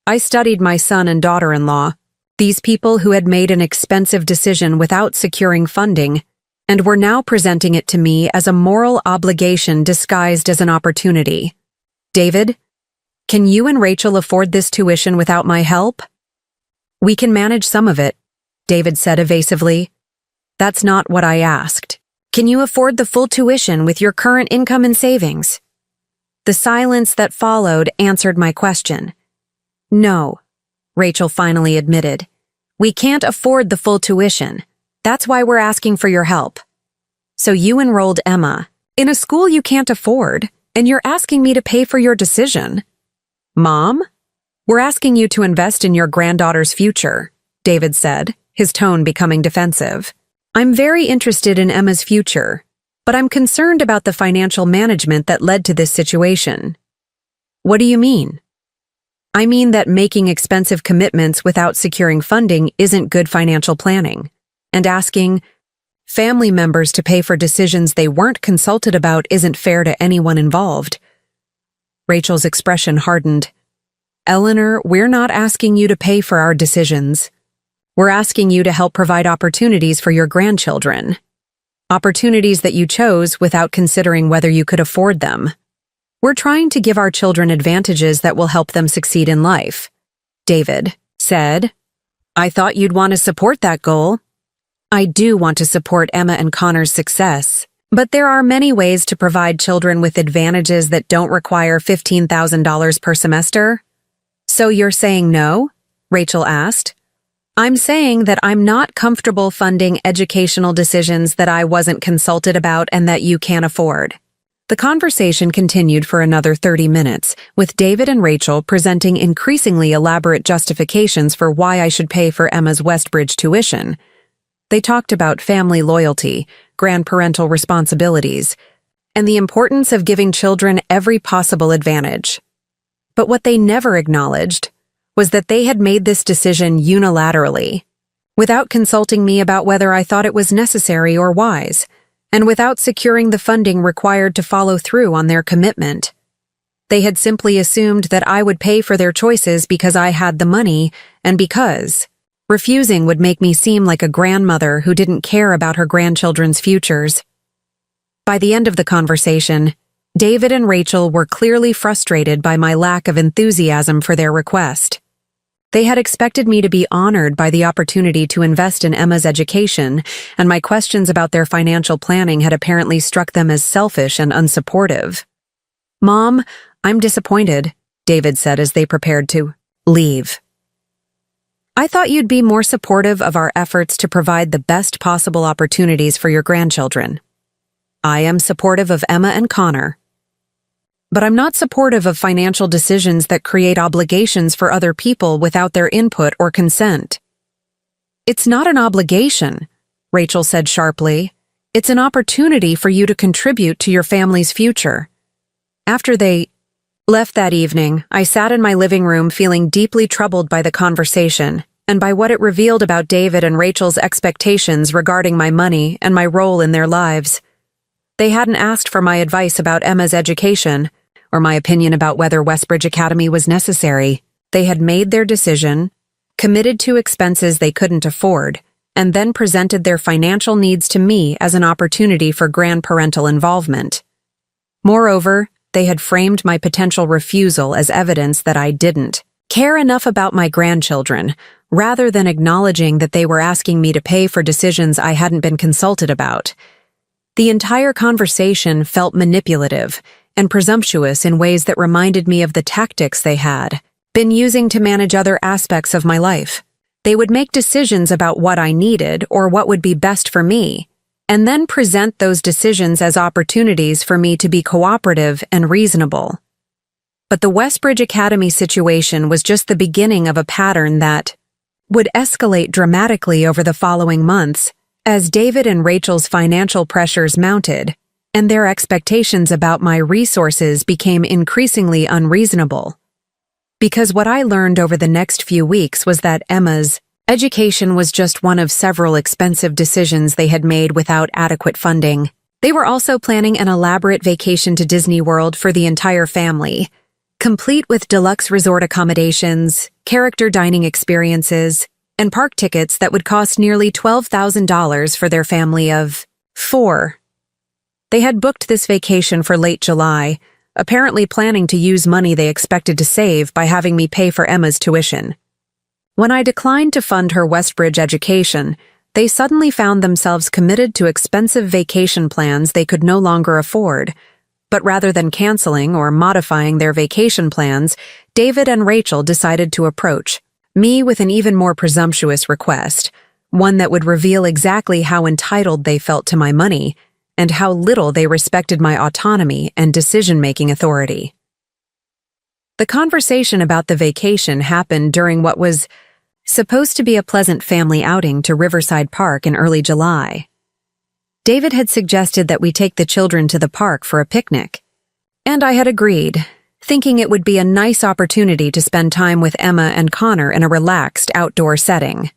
I studied my son and daughter-in-law, these people who had made an expensive decision without securing funding and were now presenting it to me as a moral obligation disguised as an opportunity. David, can you and Rachel afford this tuition without my help? We can manage some of it, David said evasively. That's not what I asked. Can you afford the full tuition with your current income and savings? The silence that followed answered my question. No, Rachel finally admitted. We can't afford the full tuition. That's why we're asking for your help. So you enrolled Emma in a school you can't afford, and you're asking me to pay for your decision. Mom? We're asking you to invest in your granddaughter's future, David said, his tone becoming defensive. I'm very interested in Emma's future, but I'm concerned about the financial management that led to this situation. What do you mean? I mean that making expensive commitments without securing funding isn't good financial planning, and asking family members to pay for decisions they weren't consulted about isn't fair to anyone involved. Rachel's expression hardened. Eleanor, we're not asking you to pay for our decisions. We're asking you to help provide opportunities for your grandchildren. Opportunities that you chose without considering whether you could afford them. We're trying to give our children advantages that will help them succeed in life, David said. I thought you'd want to support that goal. I do want to support Emma and Connor's success, but there are many ways to provide children with advantages that don't require $15,000 per semester. So you're saying no? Rachel asked. I'm saying that I'm not comfortable funding educational decisions that I wasn't consulted about and that you can't afford. The conversation continued for another 30 minutes, with David and Rachel presenting increasingly elaborate justifications for why I should pay for Emma's Westbridge tuition. They talked about family loyalty, grandparental responsibilities, and the importance of giving children every possible advantage. But what they never acknowledged was that they had made this decision unilaterally, without consulting me about whether I thought it was necessary or wise, and without securing the funding required to follow through on their commitment. They had simply assumed that I would pay for their choices because I had the money, and because refusing would make me seem like a grandmother who didn't care about her grandchildren's futures. By the end of the conversation, David and Rachel were clearly frustrated by my lack of enthusiasm for their request. They had expected me to be honored by the opportunity to invest in Emma's education, and my questions about their financial planning had apparently struck them as selfish and unsupportive. Mom, I'm disappointed, David said as they prepared to leave. I thought you'd be more supportive of our efforts to provide the best possible opportunities for your grandchildren. I am supportive of Emma and Connor. But I'm not supportive of financial decisions that create obligations for other people without their input or consent. It's not an obligation, Rachel said sharply. It's an opportunity for you to contribute to your family's future. After they left that evening, I sat in my living room feeling deeply troubled by the conversation and by what it revealed about David and Rachel's expectations regarding my money and my role in their lives. They hadn't asked for my advice about Emma's education, or my opinion about whether Westbridge Academy was necessary. They had made their decision, committed to expenses they couldn't afford, and then presented their financial needs to me as an opportunity for grandparental involvement. Moreover, they had framed my potential refusal as evidence that I didn't care enough about my grandchildren, rather than acknowledging that they were asking me to pay for decisions I hadn't been consulted about. The entire conversation felt manipulative and presumptuous in ways that reminded me of the tactics they had been using to manage other aspects of my life. They would make decisions about what I needed or what would be best for me, and then present those decisions as opportunities for me to be cooperative and reasonable. But the Westbridge Academy situation was just the beginning of a pattern that would escalate dramatically over the following months as David and Rachel's financial pressures mounted, and their expectations about my resources became increasingly unreasonable. Because what I learned over the next few weeks was that Emma's education was just one of several expensive decisions they had made without adequate funding. They were also planning an elaborate vacation to Disney World for the entire family, complete with deluxe resort accommodations, character dining experiences, and park tickets that would cost nearly $12,000 for their family of 4. They had booked this vacation for late July, apparently planning to use money they expected to save by having me pay for Emma's tuition. When I declined to fund her Westbridge education, they suddenly found themselves committed to expensive vacation plans they could no longer afford. But rather than canceling or modifying their vacation plans, David and Rachel decided to approach me with an even more presumptuous request, one that would reveal exactly how entitled they felt to my money and how little they respected my autonomy and decision-making authority. The conversation about the vacation happened during what was supposed to be a pleasant family outing to Riverside Park in early July. David had suggested that we take the children to the park for a picnic, and I had agreed, thinking it would be a nice opportunity to spend time with Emma and Connor in a relaxed outdoor setting.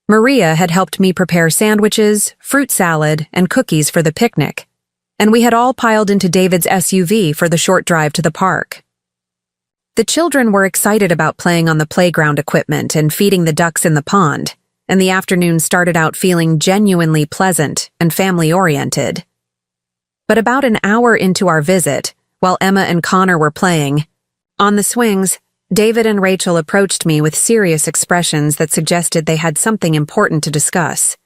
Maria had helped me prepare sandwiches, fruit salad, and cookies for the picnic, and we had all piled into David's SUV for the short drive to the park. The children were excited about playing on the playground equipment and feeding the ducks in the pond, and the afternoon started out feeling genuinely pleasant and family-oriented. But about an hour into our visit, while Emma and Connor were playing, on the swings, David and Rachel approached me with serious expressions that suggested they had something important to discuss.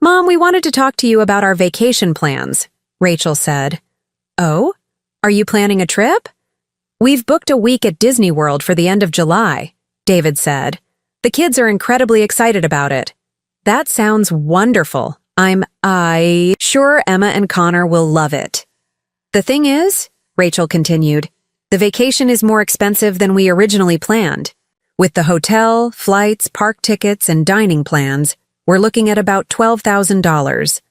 "Mom, we wanted to talk to you about our vacation plans," Rachel said. "Oh? Are you planning a trip?" "We've booked a week at Disney World for the end of July," David said. "The kids are incredibly excited about it." "That sounds wonderful. I'm sure Emma and Connor will love it." "The thing is," Rachel continued, "the vacation is more expensive than we originally planned. With the hotel, flights, park tickets, and dining plans, we're looking at about $12,000.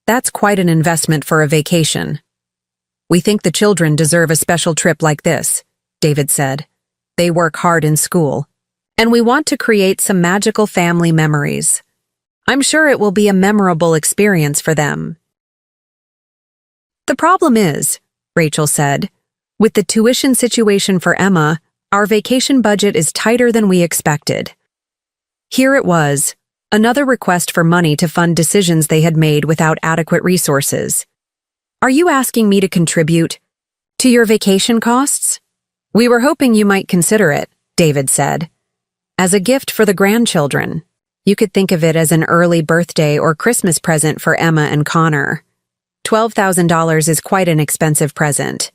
That's quite an investment for a vacation." "We think the children deserve a special trip like this," David said. "They work hard in school, and we want to create some magical family memories. I'm sure it will be a memorable experience for them." "The problem is," Rachel said, "with the tuition situation for Emma, our vacation budget is tighter than we expected." Here it was, another request for money to fund decisions they had made without adequate resources. "Are you asking me to contribute to your vacation costs?" "We were hoping you might consider it," David said. "As a gift for the grandchildren. You could think of it as an early birthday or Christmas present for Emma and Connor. $12,000 is quite an expensive present.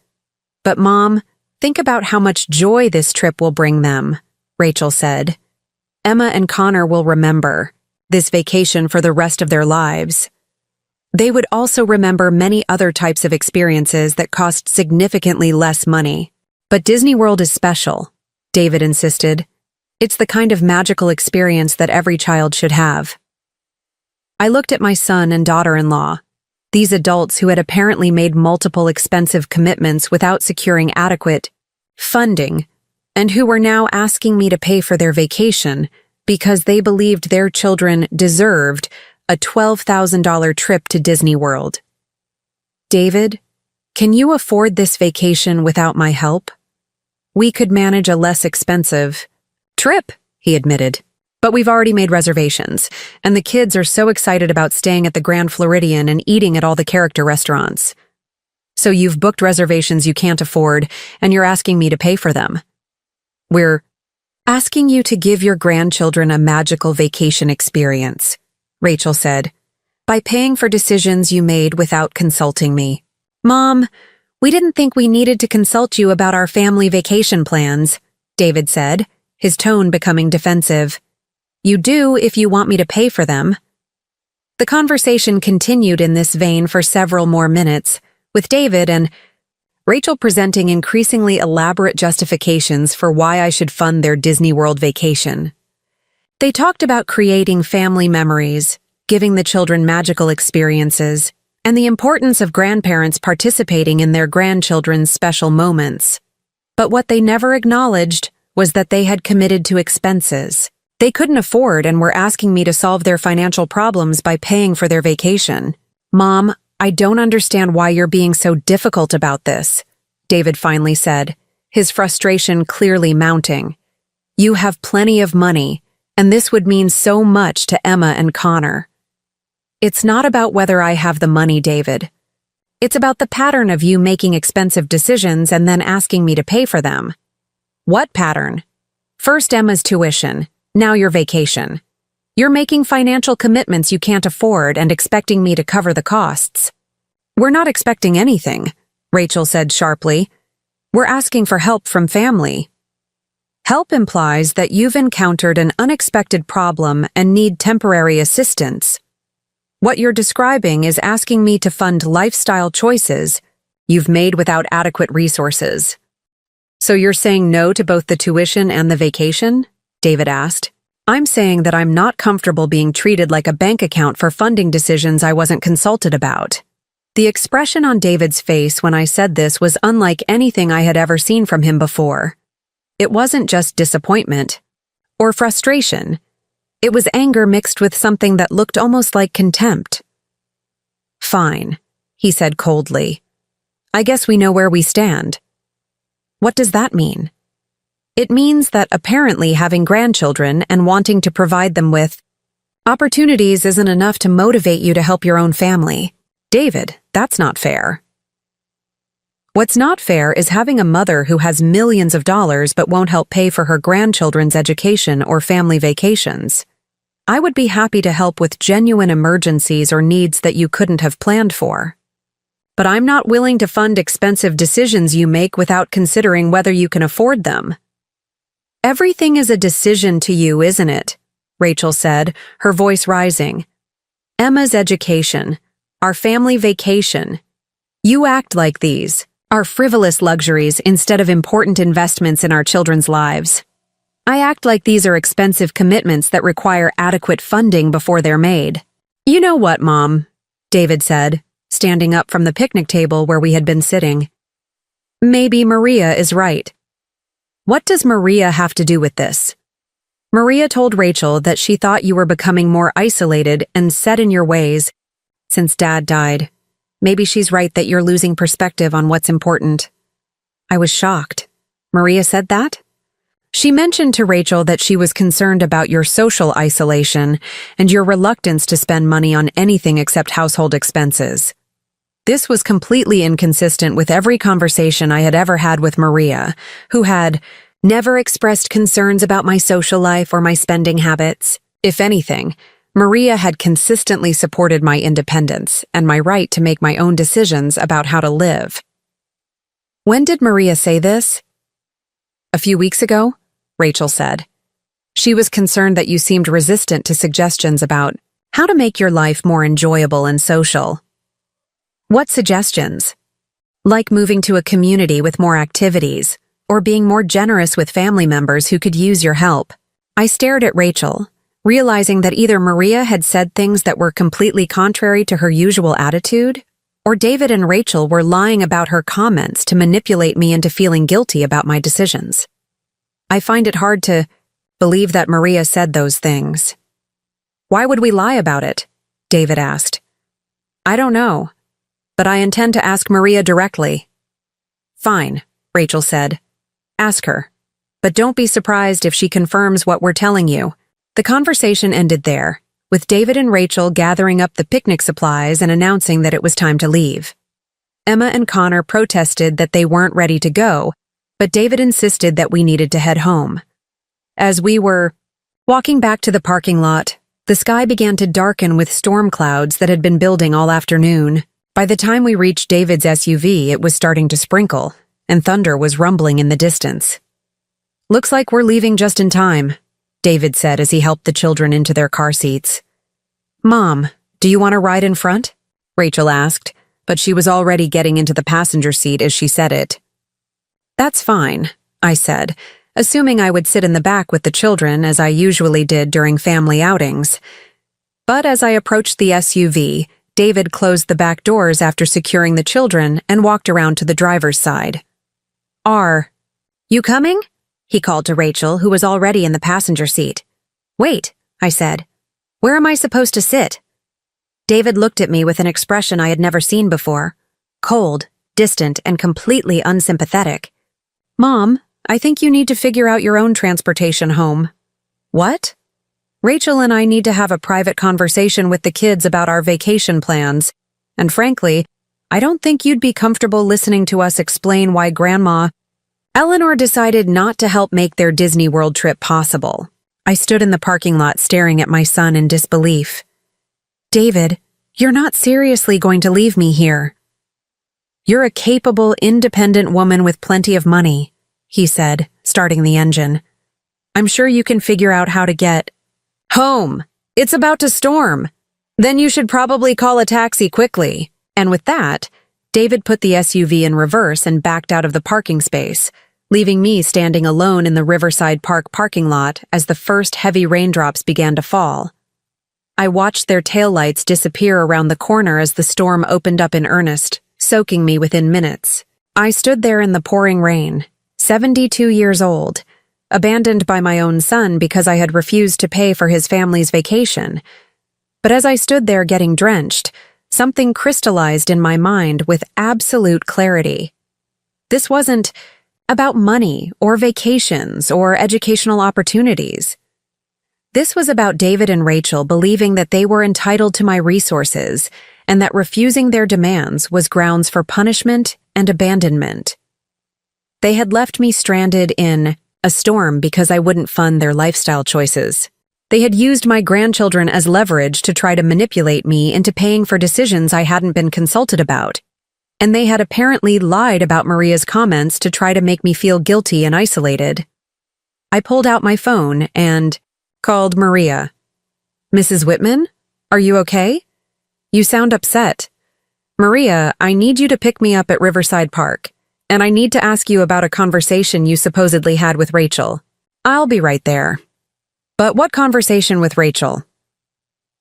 But Mom, think about how much joy this trip will bring them," Rachel said. "Emma and Connor will remember this vacation for the rest of their lives. They would also remember many other types of experiences that cost significantly less money. But Disney World is special," David insisted. "It's the kind of magical experience that every child should have." I looked at my son and daughter-in-law, these adults who had apparently made multiple expensive commitments without securing adequate funding, and who were now asking me to pay for their vacation because they believed their children deserved a $12,000 trip to Disney World. "David, can you afford this vacation without my help? We could manage a less expensive trip," he admitted. "But we've already made reservations, and the kids are so excited about staying at the Grand Floridian and eating at all the character restaurants." "So you've booked reservations you can't afford, and you're asking me to pay for them?" "We're asking you to give your grandchildren a magical vacation experience," Rachel said, "by paying for decisions you made without consulting me." "Mom, we didn't think we needed to consult you about our family vacation plans," David said, his tone becoming defensive. "You do if you want me to pay for them." The conversation continued in this vein for several more minutes, with David and Rachel presenting increasingly elaborate justifications for why I should fund their Disney World vacation. They talked about creating family memories, giving the children magical experiences, and the importance of grandparents participating in their grandchildren's special moments. But what they never acknowledged was that they had committed to expenses they couldn't afford and were asking me to solve their financial problems by paying for their vacation. "Mom, I don't understand why you're being so difficult about this," David finally said, his frustration clearly mounting. "You have plenty of money, and this would mean so much to Emma and Connor." It's not about whether I have the money, David. It's about the pattern of you making expensive decisions and then asking me to pay for them. What pattern? First Emma's tuition, now your vacation. You're making financial commitments you can't afford and expecting me to cover the costs. We're not expecting anything, Rachel said sharply. We're asking for help from family. Help implies that you've encountered an unexpected problem and need temporary assistance. What you're describing is asking me to fund lifestyle choices you've made without adequate resources. So you're saying no to both the tuition and the vacation? David asked. I'm saying that I'm not comfortable being treated like a bank account for funding decisions I wasn't consulted about. The expression on David's face when I said this was unlike anything I had ever seen from him before. It wasn't just disappointment or frustration. It was anger mixed with something that looked almost like contempt. Fine, he said coldly. I guess we know where we stand. What does that mean? It means that apparently having grandchildren and wanting to provide them with opportunities isn't enough to motivate you to help your own family. David, that's not fair. What's not fair is having a mother who has millions of dollars but won't help pay for her grandchildren's education or family vacations. I would be happy to help with genuine emergencies or needs that you couldn't have planned for. But I'm not willing to fund expensive decisions you make without considering whether you can afford them. Everything is a decision to you, isn't it? Rachel said, her voice rising. Emma's education, our family vacation. You act like these are frivolous luxuries instead of important investments in our children's lives. I act like these are expensive commitments that require adequate funding before they're made. You know what, Mom? David said, standing up from the picnic table where we had been sitting. Maybe Maria is right. What does Maria have to do with this? Maria told Rachel that she thought you were becoming more isolated and set in your ways since Dad died. Maybe she's right that you're losing perspective on what's important. I was shocked. Maria said that? She mentioned to Rachel that she was concerned about your social isolation and your reluctance to spend money on anything except household expenses. This was completely inconsistent with every conversation I had ever had with Maria, who had never expressed concerns about my social life or my spending habits. If anything, Maria had consistently supported my independence and my right to make my own decisions about how to live. When did Maria say this? A few weeks ago, Rachel said. She was concerned that you seemed resistant to suggestions about how to make your life more enjoyable and social. What suggestions? Like moving to a community with more activities, or being more generous with family members who could use your help. I stared at Rachel, realizing that either Maria had said things that were completely contrary to her usual attitude, or David and Rachel were lying about her comments to manipulate me into feeling guilty about my decisions. I find it hard to believe that Maria said those things. Why would we lie about it? David asked. I don't know, but I intend to ask Maria directly. Fine, Rachel said. Ask her. But don't be surprised if she confirms what we're telling you. The conversation ended there, with David and Rachel gathering up the picnic supplies and announcing that it was time to leave. Emma and Connor protested that they weren't ready to go, but David insisted that we needed to head home. As we were walking back to the parking lot, the sky began to darken with storm clouds that had been building all afternoon. By the time we reached David's SUV, it was starting to sprinkle, and thunder was rumbling in the distance. Looks like we're leaving just in time, David said as he helped the children into their car seats. Mom, do you want to ride in front? Rachel asked, but she was already getting into the passenger seat as she said it. That's fine, I said, assuming I would sit in the back with the children as I usually did during family outings. But as I approached the SUV, David closed the back doors after securing the children and walked around to the driver's side. Are you coming? He called to Rachel, who was already in the passenger seat. Wait, I said. Where am I supposed to sit? David looked at me with an expression I had never seen before. Cold, distant, and completely unsympathetic. Mom, I think you need to figure out your own transportation home. What? Rachel and I need to have a private conversation with the kids about our vacation plans, and frankly, I don't think you'd be comfortable listening to us explain why Grandma..." Eleanor decided not to help make their Disney World trip possible. I stood in the parking lot staring at my son in disbelief. "David, you're not seriously going to leave me here." "You're a capable, independent woman with plenty of money," he said, starting the engine. "I'm sure you can figure out how to get home. It's about to storm. Then you should probably call a taxi quickly." And with that, David put the SUV in reverse and backed out of the parking space, leaving me standing alone in the Riverside Park parking lot as the first heavy raindrops began to fall. I watched their taillights disappear around the corner as the storm opened up in earnest, soaking me within minutes. I stood there in the pouring rain, 72 years old, abandoned by my own son because I had refused to pay for his family's vacation. But as I stood there getting drenched, something crystallized in my mind with absolute clarity. This wasn't about money or vacations or educational opportunities. This was about David and Rachel believing that they were entitled to my resources and that refusing their demands was grounds for punishment and abandonment. They had left me stranded in a storm because I wouldn't fund their lifestyle choices. They had used my grandchildren as leverage to try to manipulate me into paying for decisions I hadn't been consulted about. And they had apparently lied about Maria's comments to try to make me feel guilty and isolated. I pulled out my phone and called Maria. "Mrs. Whitman, are you okay? You sound upset. Maria, I need you to pick me up at Riverside Park, and I need to ask you about a conversation you supposedly had with Rachel. I'll be right there." "But what conversation with Rachel?"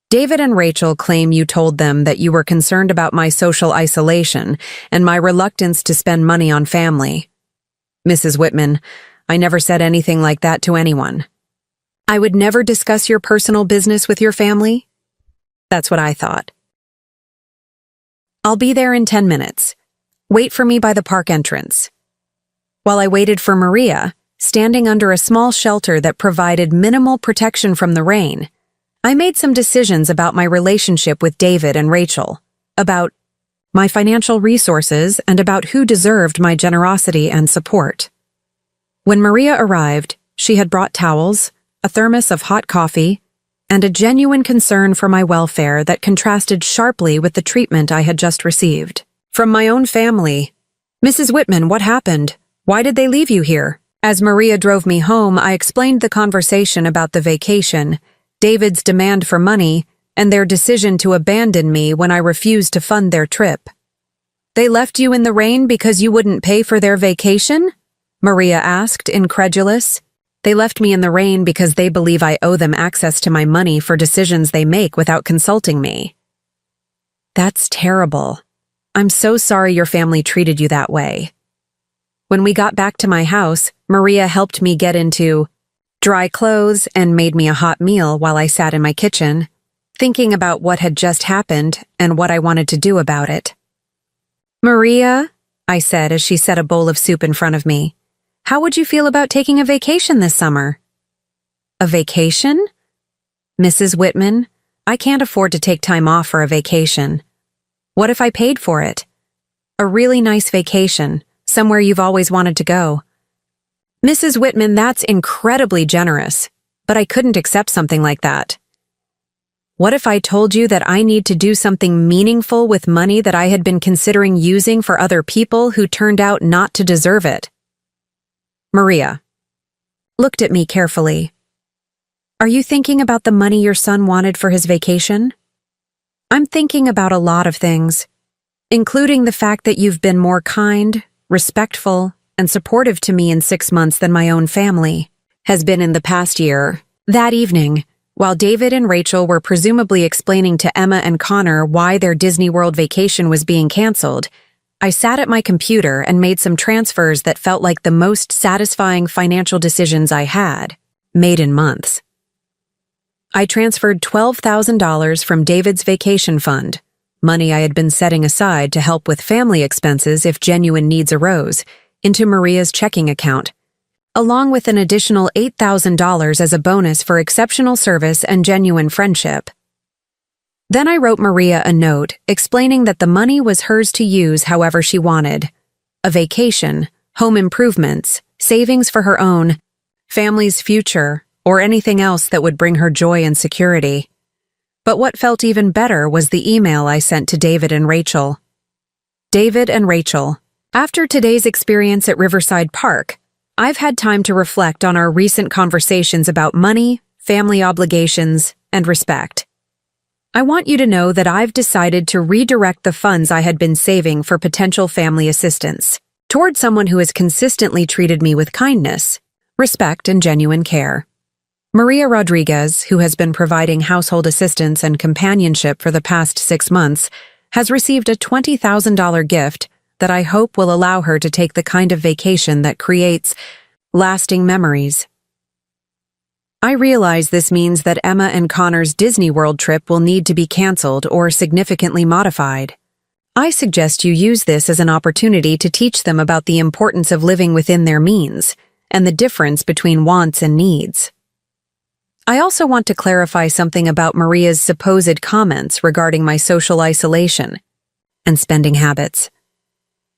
"David and Rachel claim you told them that you were concerned about my social isolation and my reluctance to spend money on family." "Mrs. Whitman, I never said anything like that to anyone." "I would never discuss your personal business with your family?" That's what I thought. "I'll be there in 10 minutes. Wait for me by the park entrance." While I waited for Maria, standing under a small shelter that provided minimal protection from the rain, I made some decisions about my relationship with David and Rachel, about my financial resources, and about who deserved my generosity and support. When Maria arrived, she had brought towels, a thermos of hot coffee, and a genuine concern for my welfare that contrasted sharply with the treatment I had just received. From my own family. "Mrs. Whitman, what happened? Why did they leave you here?" As Maria drove me home, I explained the conversation about the vacation, David's demand for money, and their decision to abandon me when I refused to fund their trip. "They left you in the rain because you wouldn't pay for their vacation?" Maria asked, incredulous. "They left me in the rain because they believe I owe them access to my money for decisions they make without consulting me." "That's terrible. I'm so sorry your family treated you that way." When we got back to my house, Maria helped me get into dry clothes and made me a hot meal while I sat in my kitchen, thinking about what had just happened and what I wanted to do about it. "Maria," I said as she set a bowl of soup in front of me, "how would you feel about taking a vacation this summer?" "A vacation?" "Mrs. Whitman, I can't afford to take time off for a vacation. What if I paid for it? A really nice vacation, somewhere you've always wanted to go." "Mrs. Whitman, that's incredibly generous, but I couldn't accept something like that." "What if I told you that I need to do something meaningful with money that I had been considering using for other people who turned out not to deserve it?" Maria looked at me carefully. "Are you thinking about the money your son wanted for his vacation?" "I'm thinking about a lot of things, including the fact that you've been more kind, respectful, and supportive to me in 6 months than my own family has been in the past year." That evening, while David and Rachel were presumably explaining to Emma and Connor why their Disney World vacation was being canceled, I sat at my computer and made some transfers that felt like the most satisfying financial decisions I had made in months. I transferred $12,000 from David's vacation fund, money I had been setting aside to help with family expenses if genuine needs arose, into Maria's checking account. along with an additional $8,000 as a bonus for exceptional service and genuine friendship. Then I wrote Maria a note explaining that the money was hers to use however she wanted: a vacation, home improvements, savings for her own, family's future, or anything else that would bring her joy and security. But what felt even better was the email I sent to David and Rachel. David and Rachel, after today's experience at Riverside Park, I've had time to reflect on our recent conversations about money, family obligations, and respect. I want you to know that I've decided to redirect the funds I had been saving for potential family assistance toward someone who has consistently treated me with kindness, respect, and genuine care. Maria Rodriguez, who has been providing household assistance and companionship for the past 6 months, has received a $20,000 gift that I hope will allow her to take the kind of vacation that creates lasting memories. I realize this means that Emma and Connor's Disney World trip will need to be canceled or significantly modified. I suggest you use this as an opportunity to teach them about the importance of living within their means and the difference between wants and needs. I also want to clarify something about Maria's supposed comments regarding my social isolation and spending habits.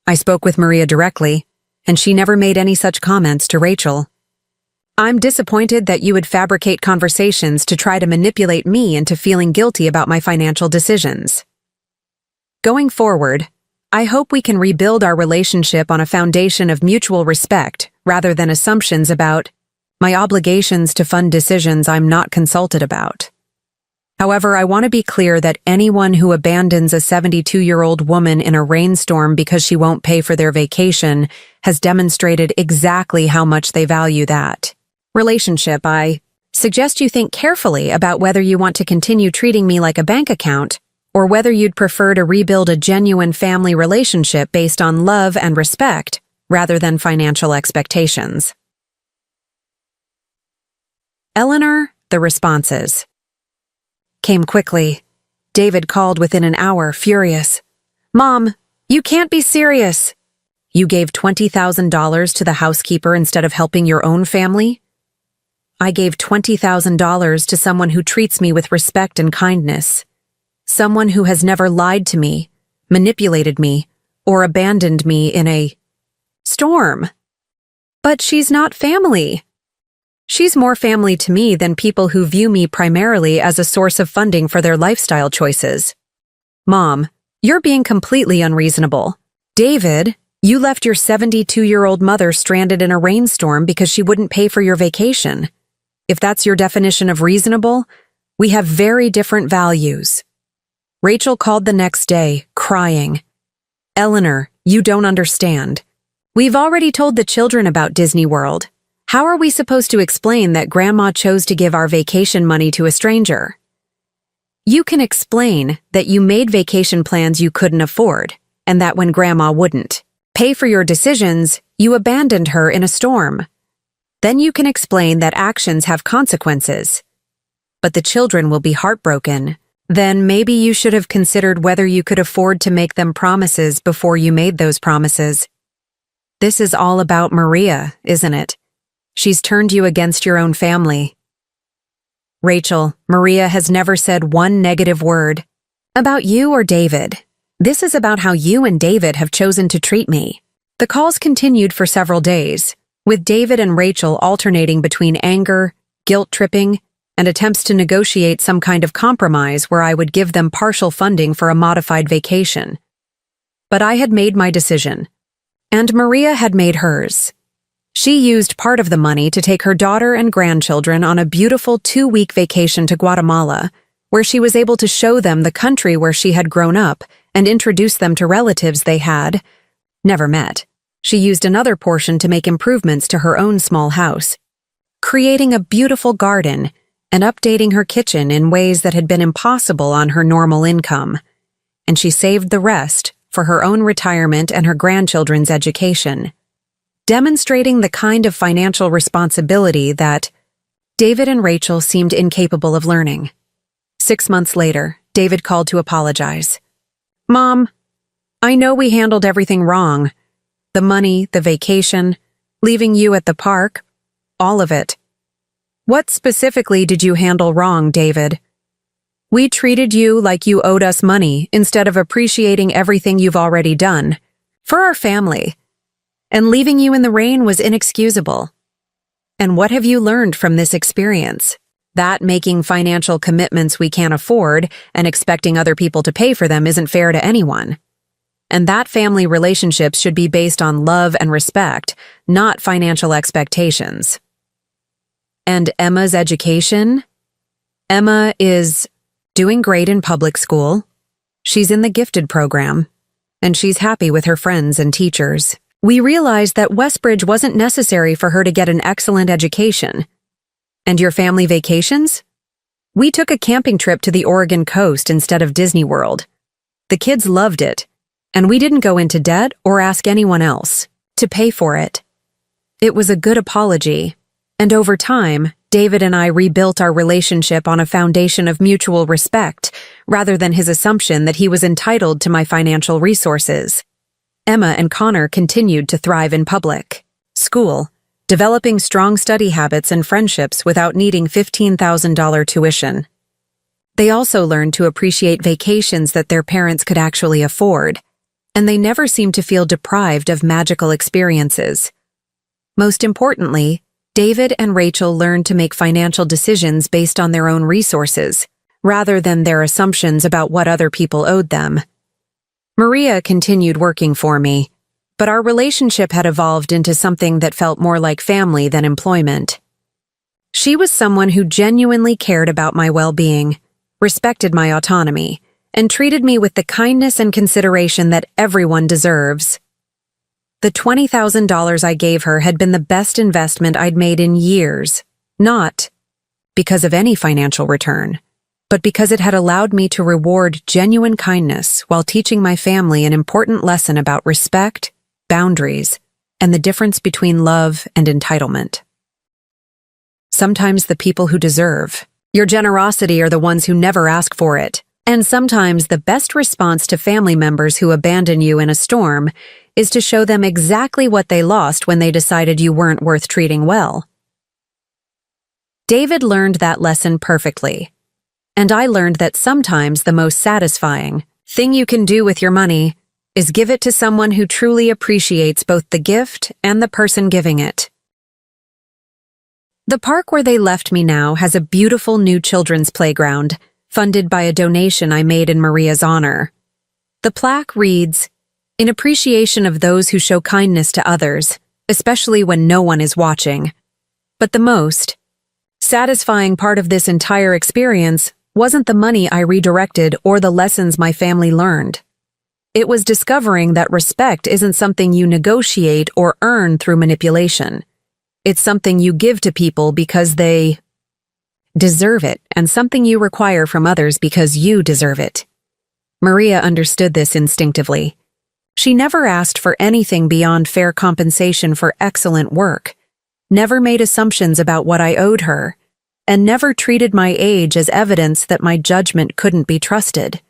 I spoke with Maria directly, and she never made any such comments to Rachel. I'm disappointed that you would fabricate conversations to try to manipulate me into feeling guilty about my financial decisions. Going forward, I hope we can rebuild our relationship on a foundation of mutual respect rather than assumptions about my obligations to fund decisions I'm not consulted about. However, I want to be clear that anyone who abandons a 72-year-old woman in a rainstorm because she won't pay for their vacation has demonstrated exactly how much they value that relationship. I suggest you think carefully about whether you want to continue treating me like a bank account or whether you'd prefer to rebuild a genuine family relationship based on love and respect rather than financial expectations. Eleanor, the responses came quickly. David called within an hour, furious. "Mom, you can't be serious. You gave $20,000 to the housekeeper instead of helping your own family? I gave $20,000 to someone who treats me with respect and kindness. Someone who has never lied to me, manipulated me, or abandoned me in a storm. But she's not family. She's more family to me than people who view me primarily as a source of funding for their lifestyle choices. Mom, you're being completely unreasonable. David, you left your 72-year-old mother stranded in a rainstorm because she wouldn't pay for your vacation. If that's your definition of reasonable, we have very different values." Rachel called the next day, crying. "Eleanor, you don't understand. We've already told the children about Disney World. How are we supposed to explain that Grandma chose to give our vacation money to a stranger? You can explain that you made vacation plans you couldn't afford, and that when Grandma wouldn't pay for your decisions, you abandoned her in a storm. Then you can explain that actions have consequences. But the children will be heartbroken. Then maybe you should have considered whether you could afford to make them promises before you made those promises. This is all about Maria, isn't it? She's turned you against your own family." Rachel, Maria has never said one negative word about you or David. This is about how you and David have chosen to treat me. The calls continued for several days, with David and Rachel alternating between anger, guilt-tripping, and attempts to negotiate some kind of compromise where I would give them partial funding for a modified vacation. But I had made my decision, and Maria had made hers. She used part of the money to take her daughter and grandchildren on a beautiful 2-week vacation to Guatemala, where she was able to show them the country where she had grown up and introduce them to relatives they had never met. She used another portion to make improvements to her own small house, creating a beautiful garden and updating her kitchen in ways that had been impossible on her normal income. And she saved the rest for her own retirement and her grandchildren's education, demonstrating the kind of financial responsibility that David and Rachel seemed incapable of learning. 6 months later, David called to apologize. "Mom, I know we handled everything wrong. The money, the vacation, leaving you at the park. All of it. What specifically did you handle wrong, David? We treated you like you owed us money instead of appreciating everything you've already done. For our family. And leaving you in the rain was inexcusable. And what have you learned from this experience? That making financial commitments we can't afford and expecting other people to pay for them isn't fair to anyone. And that family relationships should be based on love and respect, not financial expectations. And Emma's education? Emma is doing great in public school. She's in the gifted program, and she's happy with her friends and teachers. We realized that Westbridge wasn't necessary for her to get an excellent education. And your family vacations? We took a camping trip to the Oregon coast instead of Disney World. The kids loved it, and we didn't go into debt or ask anyone else to pay for it. It was a good apology, and over time, David and I rebuilt our relationship on a foundation of mutual respect, rather than his assumption that he was entitled to my financial resources. Emma and Connor continued to thrive in public school, developing strong study habits and friendships without needing $15,000 tuition. They also learned to appreciate vacations that their parents could actually afford, and they never seemed to feel deprived of magical experiences. Most importantly, David and Rachel learned to make financial decisions based on their own resources, rather than their assumptions about what other people owed them. Maria continued working for me, but our relationship had evolved into something that felt more like family than employment. She was someone who genuinely cared about my well-being, respected my autonomy, and treated me with the kindness and consideration that everyone deserves. The $20,000 I gave her had been the best investment I'd made in years, not because of any financial return, but because it had allowed me to reward genuine kindness while teaching my family an important lesson about respect, boundaries, and the difference between love and entitlement. Sometimes the people who deserve your generosity are the ones who never ask for it, and sometimes the best response to family members who abandon you in a storm is to show them exactly what they lost when they decided you weren't worth treating well. David learned that lesson perfectly, and I learned that sometimes the most satisfying thing you can do with your money is give it to someone who truly appreciates both the gift and the person giving it. The park where they left me now has a beautiful new children's playground, funded by a donation I made in Maria's honor. The plaque reads, "In appreciation of those who show kindness to others, especially when no one is watching." But the most satisfying part of this entire experience wasn't the money I redirected or the lessons my family learned. It was discovering that respect isn't something you negotiate or earn through manipulation. It's something you give to people because they deserve it, and something you require from others because you deserve it. Maria understood this instinctively. She never asked for anything beyond fair compensation for excellent work, never made assumptions about what I owed her, and never treated my age as evidence that my judgment couldn't be trusted.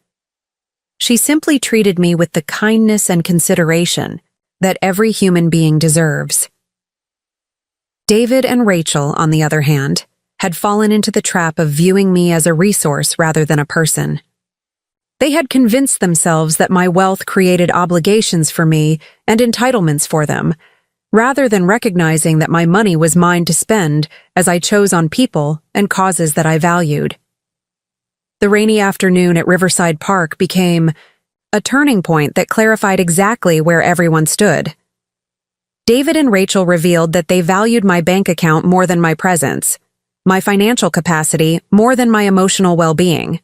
She simply treated me with the kindness and consideration that every human being deserves. David and Rachel, on the other hand, had fallen into the trap of viewing me as a resource rather than a person. They had convinced themselves that my wealth created obligations for me and entitlements for them, rather than recognizing that my money was mine to spend as I chose on people and causes that I valued. The rainy afternoon at Riverside Park became a turning point that clarified exactly where everyone stood. David and Rachel revealed that they valued my bank account more than my presence, my financial capacity more than my emotional well-being.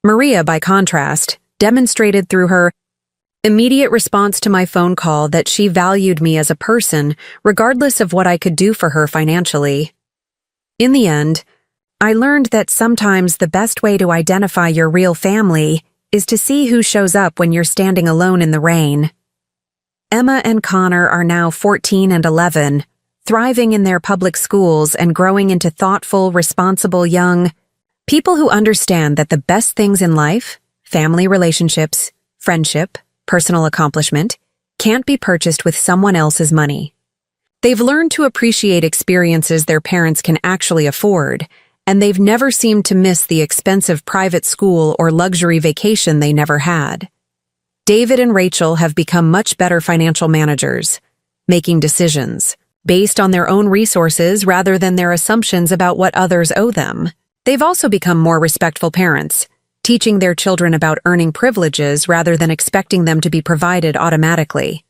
Maria, by contrast, demonstrated through her immediate response to my phone call that she valued me as a person, regardless of what I could do for her financially. In the end, I learned that sometimes the best way to identify your real family is to see who shows up when you're standing alone in the rain. Emma and Connor are now 14 and 11, thriving in their public schools and growing into thoughtful, responsible young people who understand that the best things in life, family relationships, friendship, personal accomplishment, can't be purchased with someone else's money. They've learned to appreciate experiences their parents can actually afford, and they've never seemed to miss the expensive private school or luxury vacation they never had. David and Rachel have become much better financial managers, making decisions based on their own resources rather than their assumptions about what others owe them. They've also become more respectful parents, teaching their children about earning privileges rather than expecting them to be provided automatically.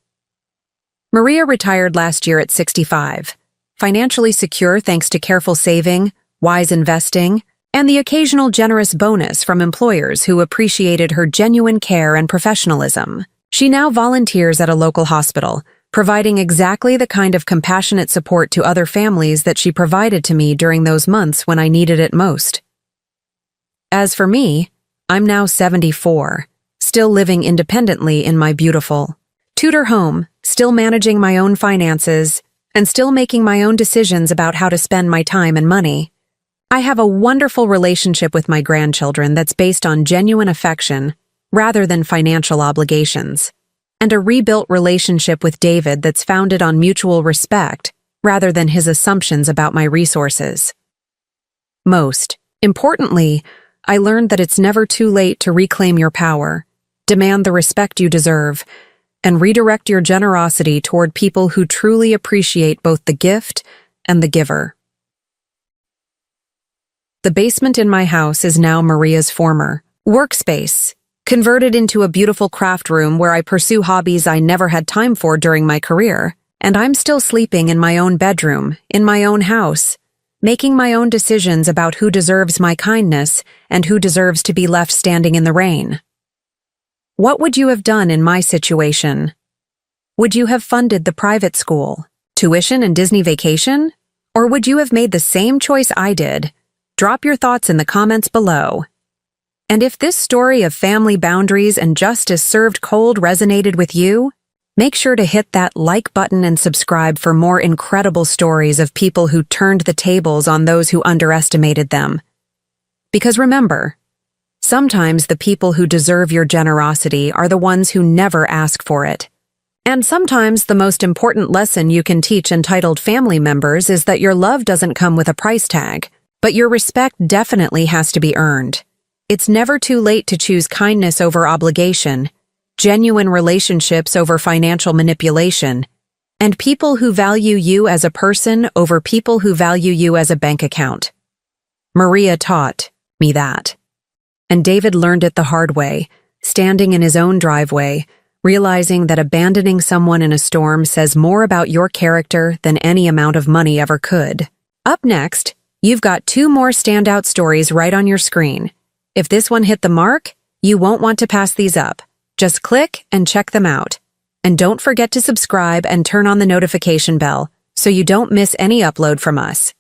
Maria retired last year at 65, financially secure thanks to careful saving, wise investing, and the occasional generous bonus from employers who appreciated her genuine care and professionalism. She now volunteers at a local hospital, providing exactly the kind of compassionate support to other families that she provided to me during those months when I needed it most. As for me, I'm now 74, still living independently in my beautiful Tudor home, still managing my own finances, and still making my own decisions about how to spend my time and money. I have a wonderful relationship with my grandchildren that's based on genuine affection rather than financial obligations, and a rebuilt relationship with David that's founded on mutual respect rather than his assumptions about my resources. Most importantly, I learned that it's never too late to reclaim your power, demand the respect you deserve, and redirect your generosity toward people who truly appreciate both the gift and the giver. The basement in my house is now Maria's former workspace, converted into a beautiful craft room where I pursue hobbies I never had time for during my career, and I'm still sleeping in my own bedroom, in my own house, making my own decisions about who deserves my kindness and who deserves to be left standing in the rain. What would you have done in my situation? Would you have funded the private school, tuition and Disney vacation? Or would you have made the same choice I did? Drop your thoughts in the comments below. And if this story of family boundaries and justice served cold resonated with you, make sure to hit that like button and subscribe for more incredible stories of people who turned the tables on those who underestimated them. Because remember, sometimes the people who deserve your generosity are the ones who never ask for it. And sometimes the most important lesson you can teach entitled family members is that your love doesn't come with a price tag, but your respect definitely has to be earned. It's never too late to choose kindness over obligation, genuine relationships over financial manipulation, and people who value you as a person over people who value you as a bank account. Maria taught me that. And David learned it the hard way, standing in his own driveway, realizing that abandoning someone in a storm says more about your character than any amount of money ever could. Up next, you've got 2 more standout stories right on your screen. If this one hit the mark, you won't want to pass these up. Just click and check them out. And don't forget to subscribe and turn on the notification bell so you don't miss any upload from us.